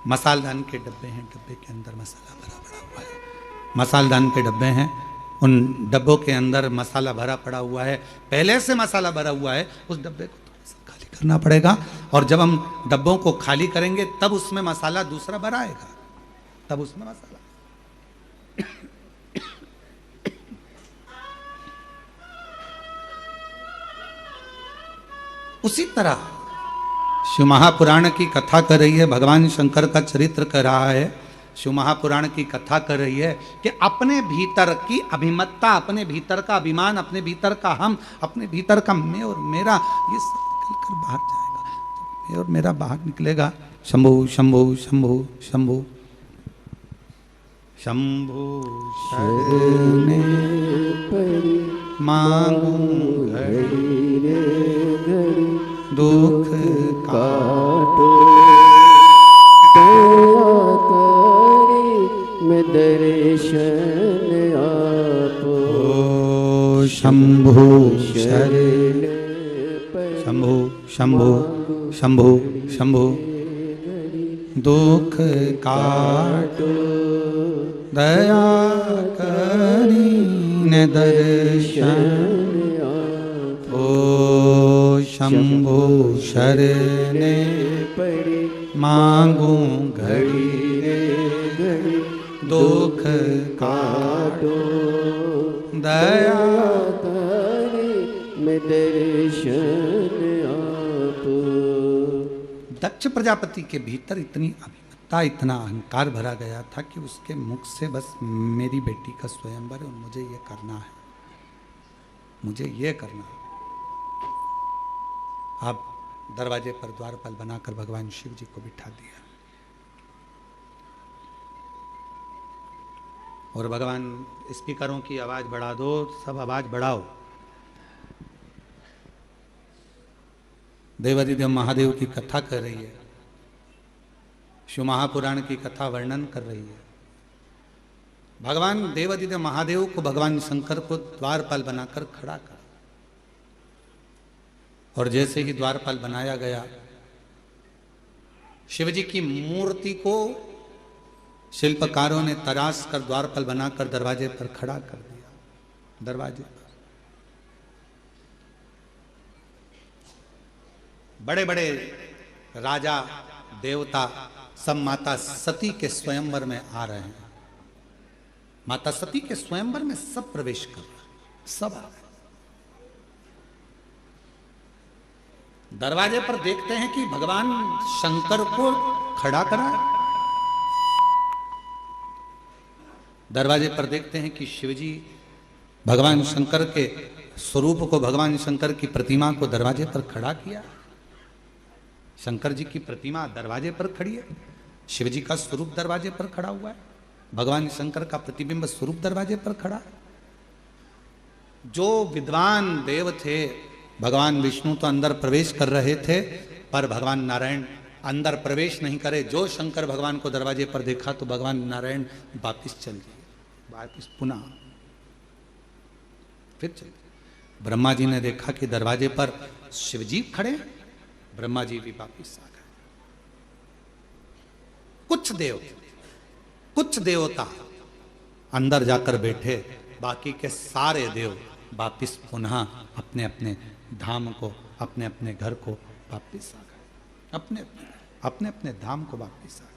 मसालदान के डब्बे हैं, डब्बे के अंदर मसाला भरा पड़ा हुआ है। मसालदान के डब्बे हैं, उन डब्बों के अंदर मसाला भरा पड़ा हुआ है, पहले से मसाला भरा हुआ है, उस डब्बे को थोड़ा सा खाली करना पड़ेगा। और जब हम डब्बों को खाली करेंगे तब उसमें मसाला दूसरा भरा आएगा, तब उसमें मसाला। उसी तरह शिव महापुराण की कथा कर रही है, भगवान शंकर का चरित्र कर रहा है। शिव महापुराण की कथा कर रही है कि अपने भीतर की अभिमत्ता, अपने भीतर का अभिमान, अपने भीतर का हम, अपने भीतर का मैं और मेरा, ये सब निकल कर बाहर जाएगा। जब मैं और मेरा बाहर निकलेगा, शंभु शंभु शंभु शंभु शंभु शरणे मांगू घड़ी रे घड़ी, दुख काटो दया करी मैं दर्शन आपो। शंभु शरण शंभु शंभु शंभु शंभु, दुख काटो दया करी न दर्शन। ओ शंभु शरणे पड़ी मांगू घड़ी रे घड़ी, आता रे मैं दर्शन आप। दक्ष प्रजापति के भीतर इतनी अभिमतता, इतना अहंकार भरा गया था कि उसके मुख से बस मेरी बेटी का स्वयंवर और मुझे ये करना है, मुझे ये करना है। अब दरवाजे पर द्वारपाल बनाकर भगवान शिव जी को बिठा दिया और भगवान स्पीकरों की आवाज बढ़ा दो, सब आवाज बढ़ाओ। देवादिदेव महादेव की कथा कर रही है, शिव महापुराण की कथा वर्णन कर रही है। भगवान देवादिदेव महादेव को भगवान शंकर को द्वारपाल बनाकर खड़ा कर, और जैसे ही द्वारपाल बनाया गया, शिवजी की मूर्ति को शिल्पकारों ने तराश कर द्वारपाल बनाकर दरवाजे पर खड़ा कर दिया। दरवाजे पर बड़े बड़े राजा देवता सब माता सती के स्वयंवर में आ रहे हैं। माता सती के स्वयंवर में सब प्रवेश कर रहे हैं, सब आ रहे हैं। दरवाजे पर देखते हैं कि भगवान शंकर को खड़ा करा है। दरवाजे पर देखते हैं कि शिवजी भगवान शंकर के स्वरूप को, भगवान शंकर की प्रतिमा को दरवाजे पर खड़ा किया। शंकर जी की प्रतिमा दरवाजे पर खड़ी है, शिवजी का स्वरूप दरवाजे पर खड़ा हुआ है, भगवान शंकर का प्रतिबिंब स्वरूप दरवाजे पर खड़ा है। जो विद्वान देव थे, भगवान विष्णु तो अंदर प्रवेश कर रहे थे, पर भगवान नारायण अंदर प्रवेश नहीं करे। जो शंकर भगवान को दरवाजे पर देखा तो भगवान नारायण वापिस चल गए, वापिस पुनः फिर चल गए। ब्रह्मा जी ने देखा कि दरवाजे पर शिवजी खड़े, ब्रह्मा जी भी वापिस आ गए। कुछ देवता अंदर जाकर बैठे, बाकी के सारे देव वापिस पुनः अपने अपने धाम को, अपने अपने घर को वापिस आ गए, अपने अपने धाम को वापिस आ गए।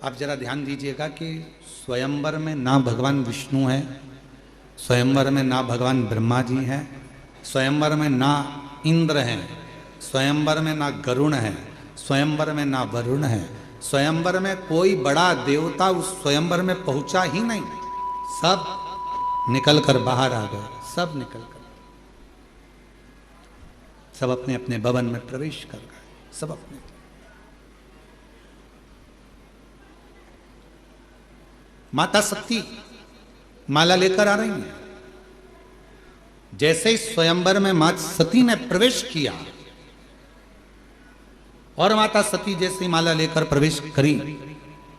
आप जरा ध्यान दीजिएगा कि स्वयंवर में ना भगवान विष्णु है, स्वयंवर में ना भगवान ब्रह्मा जी हैं, स्वयंवर में ना इंद्र हैं, स्वयंवर में ना गरुण है, स्वयंवर में ना वरुण है, स्वयंवर में कोई बड़ा देवता उस स्वयंवर में पहुंचा ही नहीं। सब निकल कर बाहर आ गए, सब निकल कर, सब अपने अपने भवन में प्रवेश कर गए, सब अपने। माता सती माला लेकर आ रही हैं। जैसे ही स्वयंवर में माता सती ने प्रवेश किया और माता सती जैसे ही माला लेकर प्रवेश करी,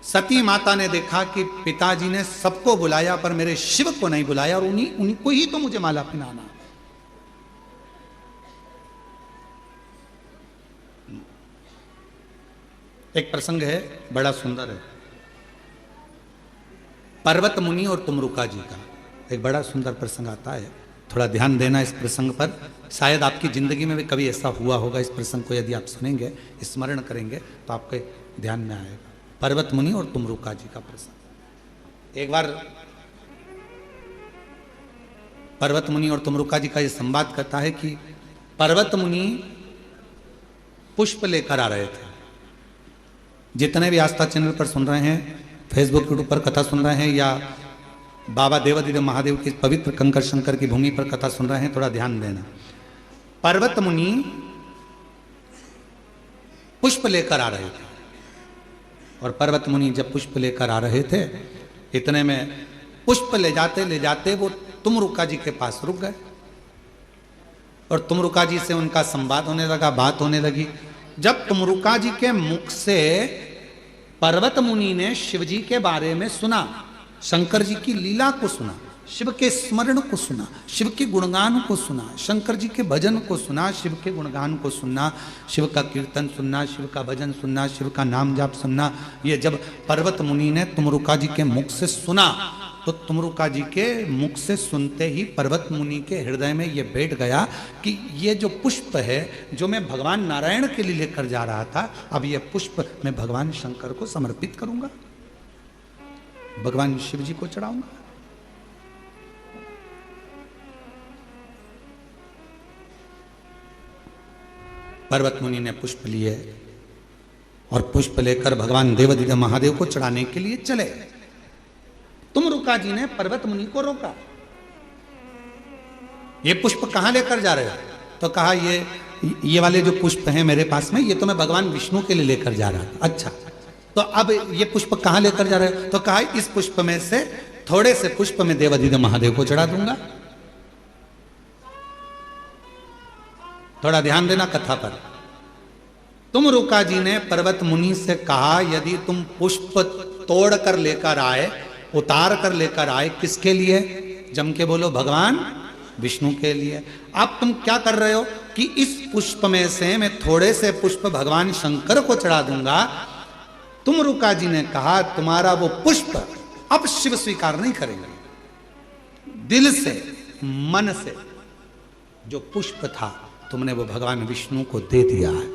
सती माता ने देखा कि पिताजी ने सबको बुलाया पर मेरे शिव को नहीं बुलाया, और उन्हीं को ही तो मुझे माला पहनाना। एक प्रसंग है, बड़ा सुंदर है, पर्वत मुनि और तुमरुका जी का एक बड़ा सुंदर प्रसंग आता है। थोड़ा ध्यान देना इस प्रसंग पर, शायद आपकी जिंदगी में भी कभी ऐसा हुआ होगा। इस प्रसंग को यदि आप सुनेंगे, स्मरण करेंगे तो आपके ध्यान में आएगा। पर्वत मुनि और तुमरुका जी का प्रसंग। एक बार पर्वत मुनि और तुमरुका जी का यह संवाद करता है कि पर्वत मुनि पुष्प लेकर आ रहे थे। जितने भी आस्था चैनल पर सुन रहे हैं, फेसबुक यूट्यूब पर कथा सुन रहे हैं, या बाबा देवादिदेव महादेव की पवित्र कंकर शंकर की भूमि पर कथा सुन रहे हैं, थोड़ा ध्यान देना। पर्वत मुनि पुष्प लेकर आ रहे थे, और पर्वत मुनि जब पुष्प लेकर आ रहे थे, इतने में पुष्प ले जाते वो तुमरुका जी के पास रुक गए, और तुमरुका जी से उनका संवाद होने लगा, बात होने लगी। जब तुमरुका जी के मुख से पर्वत मुनि ने शिव जी के बारे में सुना, शंकर जी की लीला को सुना, शिव के स्मरण को सुना, शिव के गुणगान को सुना, शंकर जी के भजन को सुना, शिव के गुणगान को सुनना, शिव का कीर्तन सुनना, शिव का भजन सुनना, शिव का नाम जाप सुनना, ये जब पर्वत मुनि ने तुमरुका जी के मुख से सुना, तो तुमरुका जी के मुख से सुनते ही पर्वत मुनि के हृदय में ये बैठ गया कि ये जो पुष्प है, जो मैं भगवान नारायण के लिए लेकर जा रहा था, अब ये पुष्प मैं भगवान शंकर को समर्पित करूंगा। भगवान शिव जी को चढ़ाऊंगा। पर्वत मुनि ने पुष्प लिए और पुष्प लेकर भगवान देवाधिदेव महादेव को चढ़ाने के लिए चले। तुम रुका जी ने पर्वत मुनि को रोका, ये पुष्प कहां लेकर जा रहे हो? तो कहा ये वाले जो पुष्प हैं मेरे पास में, ये तो मैं भगवान विष्णु के लिए लेकर जा रहा था। अच्छा, तो अब ये पुष्प कहां लेकर जा रहे हो? तो कहा इस पुष्प में से थोड़े से पुष्प में देवाधिदेव महादेव को चढ़ा दूंगा। थोड़ा ध्यान देना कथा पर। तुम रुका जी ने पर्वत मुनि से कहा, यदि तुम पुष्प तोड़ कर लेकर आए, उतार कर लेकर आए, किसके लिए? जम के बोलो, भगवान विष्णु के लिए। अब तुम क्या कर रहे हो कि इस पुष्प में से मैं थोड़े से पुष्प भगवान शंकर को चढ़ा दूंगा। तुम रुका जी ने कहा, तुम्हारा वो पुष्प अब शिव स्वीकार नहीं करेंगे। दिल से, मन से जो पुष्प था तुमने वो भगवान विष्णु को दे दिया है।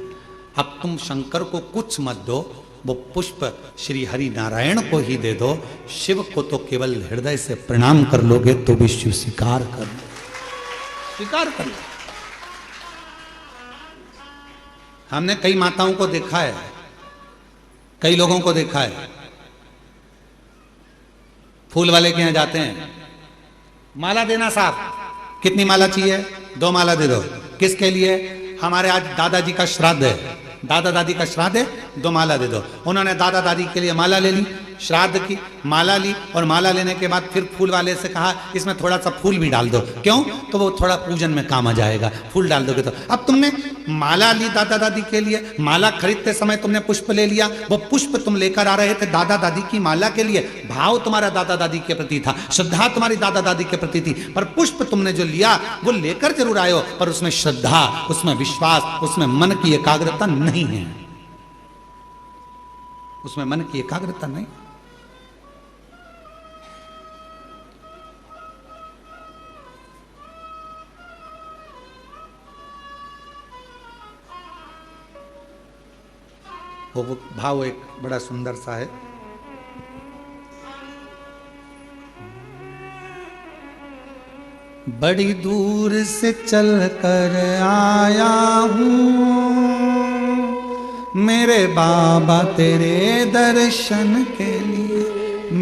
अब तुम शंकर को कुछ मत दो, वो पुष्प श्री हरि नारायण को ही दे दो। शिव को तो केवल हृदय से प्रणाम कर लोगे तो भी शिव स्वीकार कर लो, स्वीकार कर लो। हमने कई माताओं को देखा है, कई लोगों को देखा है, फूल वाले के यहां जाते हैं, माला देना साहब, कितनी माला चाहिए? 2 माला दे दो। किसके लिए? हमारे आज दादाजी का श्राद्ध है, दादा दादी का श्राद्ध है, 2 माला दे दो। उन्होंने दादा दादी के लिए माला ले ली, श्राद्ध की माला ली, और माला लेने के बाद फिर फूल वाले से कहा इसमें थोड़ा सा फूल भी डाल दो। क्यों? तो वो थोड़ा पूजन में काम आ जाएगा, फूल डाल दोगे तो। अब तुमने माला ली दादा दादी के लिए, माला खरीदते समय तुमने पुष्प ले लिया, वो पुष्प तुम लेकर आ रहे थे दादा दादी की माला के लिए। भाव तुम्हारा दादा दादी के प्रति था, श्रद्धा तुम्हारी दादा दादी के प्रति थी, पर पुष्प तुमने जो लिया वो लेकर जरूर आए हो, पर उसमें श्रद्धा, उसमें विश्वास, उसमें मन की एकाग्रता नहीं है, उसमें मन की एकाग्रता नहीं। वो भाव एक बड़ा सुंदर सा है। बड़ी दूर से चल कर आया हूँ मेरे बाबा तेरे दर्शन के लिए,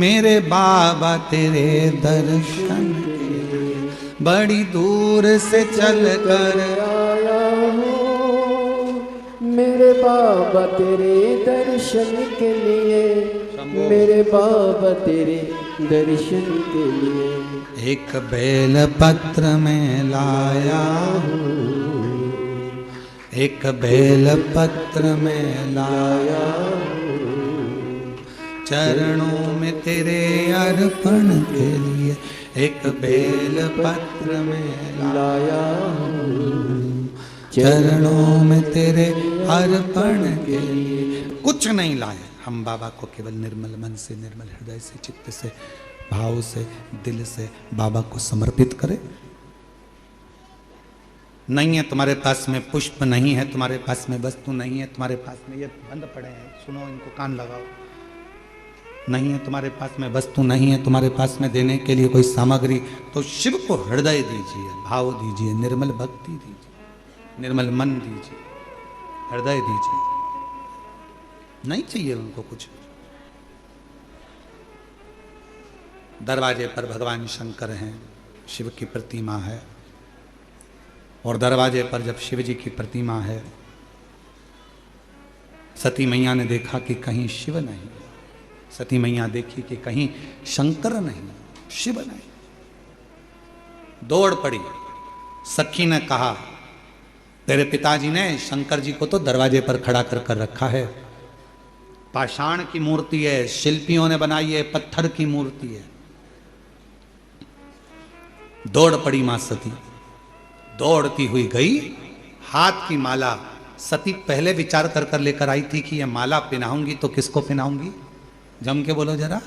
मेरे बाबा तेरे दर्शन के लिए। बड़ी दूर से चल कर आया हूँ मेरे बाबा तेरे दर्शन के लिए, मेरे बाबा तेरे दर्शन के लिए। एक बेल पत्र में लाया हूँ, एक बेल पत्र में लाया हूँ चरणों में तेरे अर्पण के लिए। एक बेल पत्र में लाया हूँ चरणों में तेरे अर्पण के लिए। कुछ नहीं लाए हम बाबा को, केवल निर्मल मन से, निर्मल हृदय से, चित्त से, भाव से, दिल से बाबा को समर्पित करें। नहीं है तुम्हारे पास में पुष्प, नहीं है तुम्हारे पास में वस्तु, नहीं है तुम्हारे पास में, ये बंद पड़े हैं, सुनो इनको, कान लगाओ। नहीं है तुम्हारे पास में वस्तु, नहीं है तुम्हारे पास में देने के लिए कोई सामग्री, तो शिव को हृदय दीजिए, भाव दीजिए, निर्मल भक्ति दीजिए, निर्मल मन दीजिए, हृदय दीजिए। नहीं चाहिए उनको कुछ। दरवाजे पर भगवान शंकर हैं, शिव की प्रतिमा है, और दरवाजे पर जब शिव जी की प्रतिमा है, सती मैया ने देखा कि कहीं शिव नहीं, सती मैया देखी कि कहीं शंकर नहीं, शिव नहीं। दौड़ पड़ी, सखी ने कहा तेरे पिताजी ने शंकर जी को तो दरवाजे पर खड़ा कर कर रखा है, पाषाण की मूर्ति है, शिल्पियों ने बनाई है, पत्थर की मूर्ति है। दौड़ पड़ी मां सती, दौड़ती हुई गई, हाथ की माला सती पहले विचार कर कर लेकर आई थी कि ये माला पहनाऊंगी तो किसको पहनाऊंगी? जम के बोलो जरा,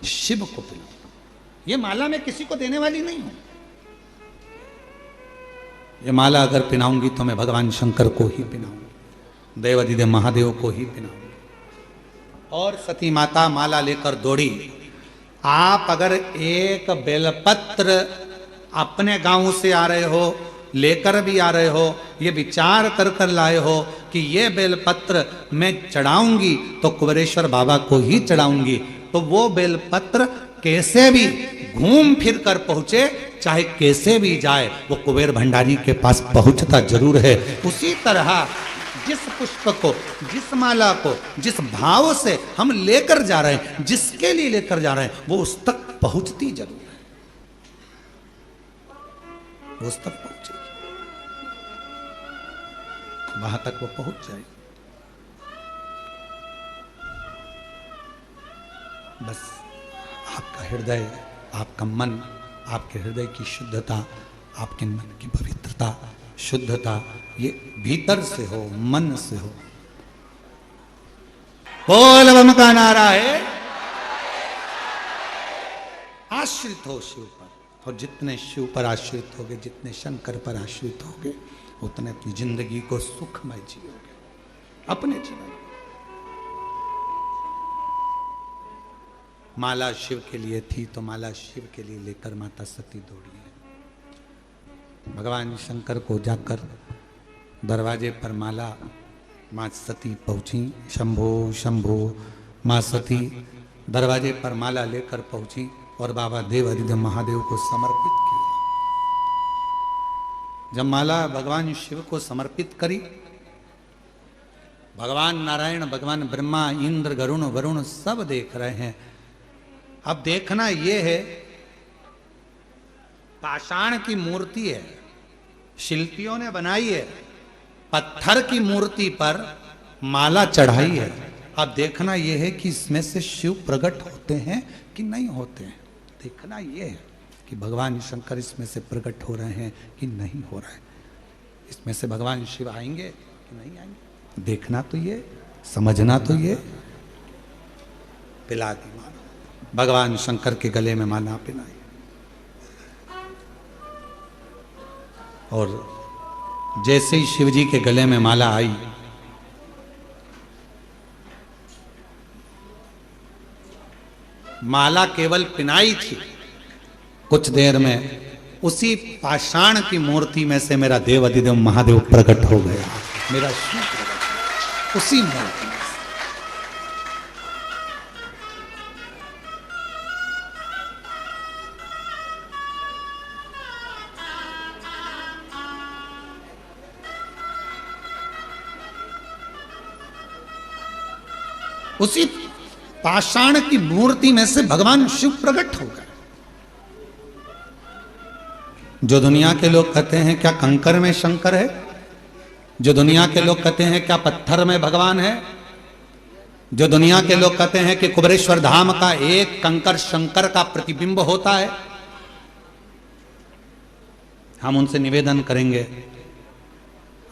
शिव को पहनाऊंगी। ये माला मैं किसी को देने वाली नहीं हूं, ये माला अगर पहनाऊंगी तो मैं भगवान शंकर को ही पहनाऊंगी, देवाधिदेव महादेव को ही पहनाऊंगी। और सती माता माला लेकर दौड़ी, आप अगर एक बेलपत्र अपने गांव से आ रहे हो, लेकर भी आ रहे हो, ये विचार कर कर लाए हो कि ये बेलपत्र मैं चढ़ाऊंगी तो कुबेरेश्वर बाबा को ही चढ़ाऊंगी, तो वो बेलपत्र कैसे भी घूम फिर कर पहुंचे, चाहे कैसे भी जाए, वो कुबेर भंडारी के पास पहुंचता जरूर है। उसी तरह जिस पुष्प को, जिस माला को, जिस भाव से हम लेकर जा रहे हैं, जिसके लिए लेकर जा रहे हैं, वो उस तक पहुंचती जरूर है, वो उस तक पहुंचेगी, वहां तक वो पहुंच जाएगी। बस आपका हृदय, आपका मन, आपके हृदय की शुद्धता, आपके मन की पवित्रता, शुद्धता, ये भीतर से हो, मन से हो। बोल बम का नारा है। आश्रित हो शिव पर, और जितने शिव पर आश्रित होगे, जितने शंकर पर आश्रित होगे, उतने अपनी जिंदगी को सुखमय जियोगे अपने जीवन। माला शिव के लिए थी तो माला शिव के लिए लेकर माता सती दौड़ी है। भगवान शंकर को जाकर दरवाजे पर माला माँ सती पहुंची। शंभो शंभो, माँ सती दरवाजे पर माला लेकर पहुंची और बाबा देवादिदेव महादेव को समर्पित किया। जब माला भगवान शिव को समर्पित करी, भगवान नारायण, भगवान ब्रह्मा, इंद्र, गरुण, वरुण सब देख रहे हैं। अब देखना यह है, पाषाण की मूर्ति है, शिल्पियों ने बनाई है, पत्थर की मूर्ति पर माला चढ़ाई है। अब देखना यह है कि इसमें से शिव प्रकट होते हैं कि नहीं होते हैं। देखना यह है कि भगवान शंकर इसमें से प्रकट हो रहे हैं कि नहीं हो रहे हैं, इसमें से भगवान शिव आएंगे कि नहीं आएंगे। देखना तो ये, समझना तो ये। पिला दी माला, भगवान शंकर के गले में माला पिलाई, और जैसे ही शिव जी के गले में माला आई, माला केवल पिनाई थी, कुछ देर में उसी पाषाण की मूर्ति में से मेरा देव अधिदेव महादेव प्रकट हो गया। मेरा शिव प्रकट उसी मूर्ति में। उसी पाषाण की मूर्ति में से भगवान शिव प्रकट हो गए। जो दुनिया के लोग कहते हैं क्या कंकर में शंकर है, जो दुनिया के लोग कहते हैं क्या पत्थर में भगवान है, जो दुनिया के लोग कहते हैं कि कुबेरेश्वर धाम का एक कंकर शंकर का प्रतिबिंब होता है, हम उनसे निवेदन करेंगे,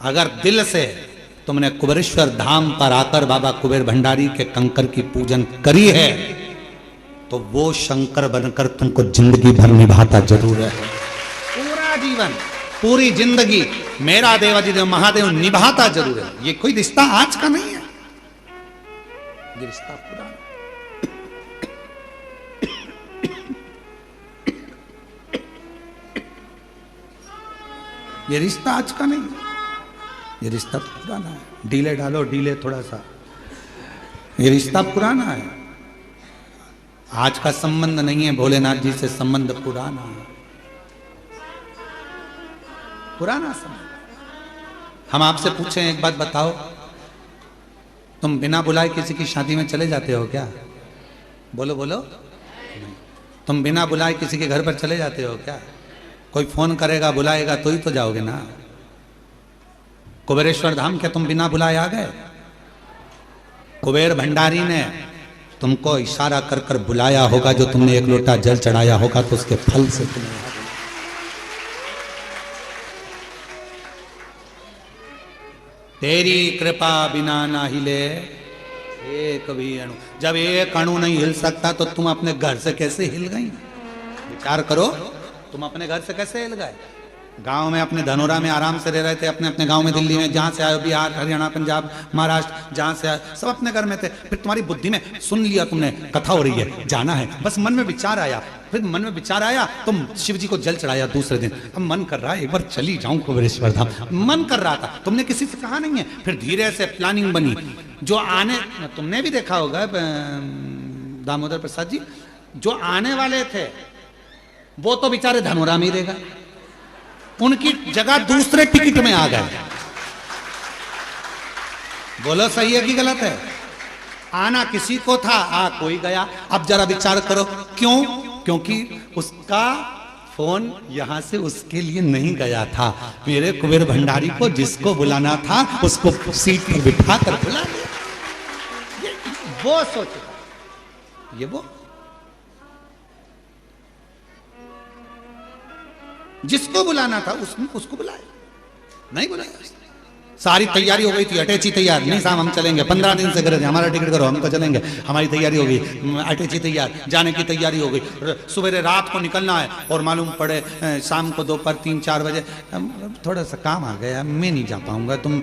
अगर दिल से तुमने कुबेरेश्वर धाम पर आकर बाबा कुबेर भंडारी के कंकर की पूजन करी है, तो वो शंकर बनकर तुमको जिंदगी भर निभाता जरूर है। पूरा जीवन, पूरी जिंदगी मेरा देवाधिदेव महादेव निभाता जरूर है। ये कोई रिश्ता आज का नहीं है, ये रिश्ता पुराना। ये रिश्ता आज का नहीं है, ये रिश्ता तो पुराना है। डीले डालो, डीले थोड़ा सा, ये रिश्ता पुराना है। आज का संबंध नहीं है, भोलेनाथ जी से संबंध पुराना है, पुराना संबंध। हम आपसे पूछें, एक बात बताओ, तुम बिना बुलाए किसी की शादी में चले जाते हो क्या? बोलो बोलो। नहीं। तुम बिना बुलाए किसी के घर पर चले जाते हो क्या? कोई फोन करेगा, बुलाएगा तो ही तो जाओगे ना। कुबेरेश्वर धाम क्या तुम बिना बुलाए आ गए? कुबेर भंडारी ने तुमको इशारा कर कर बुलाया होगा, जो तुमने एक लोटा जल चढ़ाया होगा तो उसके फल से तुम्हें। तेरी कृपा बिना ना हिले एक भी अणु। जब एक अणु नहीं हिल सकता तो तुम अपने घर से कैसे हिल गई? विचार करो, तुम अपने घर से कैसे हिल गए? गांव में अपने धनोरा में आराम से रह रहे थे, अपने अपने गांव में, दिल्ली में, जहां से आए, बिहार, हरियाणा, पंजाब, महाराष्ट्र, जहां से आए, सब अपने घर में थे। फिर तुम्हारी बुद्धि में सुन लिया तुमने कथा हो रही है, जाना है, बस मन में विचार आया, फिर मन में विचार आया, तुम शिव जी को जल चढ़ाया दूसरे दिन। अब मन कर रहा है एक बार चली जाऊं कुबेरेश्वर धाम, मन कर रहा था, तुमने किसी से कहा नहीं है। फिर धीरे से प्लानिंग बनी, जो आने, तुमने भी देखा होगा दामोदर प्रसाद जी, जो आने वाले थे वो तो बेचारे धनोरा में ही रहेगा, उनकी जगह दूसरे टिकट में आ गए। बोलो सही है कि गलत है? आना किसी को था, कोई गया। अब जरा विचार करो क्यों? क्योंकि उसका फोन यहां से उसके लिए नहीं गया था। मेरे कुबेर भंडारी को जिसको बुलाना था उसको सीट पर बिठा कर बुला लिया। वो सोचो, ये वो जिसको बुलाना था उसने उसको बुलाया, नहीं बुलाया। सारी तैयारी हो गई थी, अटैची तैयार, नहीं साहब हम चलेंगे, 15 दिन से करे थे, हमारा टिकट करो, हम तो चलेंगे, हमारी तैयारी हो गई, अटैची तैयार, जाने की तैयारी हो गई, सुबह रात को निकलना है, और मालूम पड़े शाम को दोपहर 3-4 बजे थोड़ा सा काम आ गया, मैं नहीं जा पाऊंगा। तुम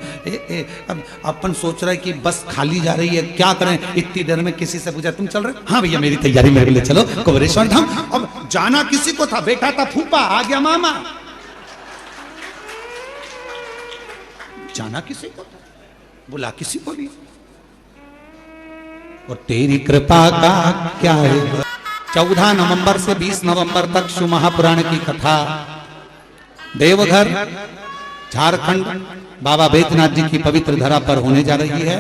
अब अपन सोच रहे कि बस खाली जा रही है, क्या करें? इतनी देर में किसी से पूछा, तुम चल रहे? हाँ भैया मेरी तैयारी, मेरे लिए चलो कुबेरेश्वर धाम। अब जाना किसी को था, बेटा था फूफा, आ गया मामा, जाना किसी को, बुला किसी को नहीं। और तेरी कृपा का क्या है। 14 नवंबर से 20 नवंबर तक शिव महापुराण की कथा देवघर झारखंड बाबा बैद्यनाथ जी की पवित्र धरा पर होने जा रही है।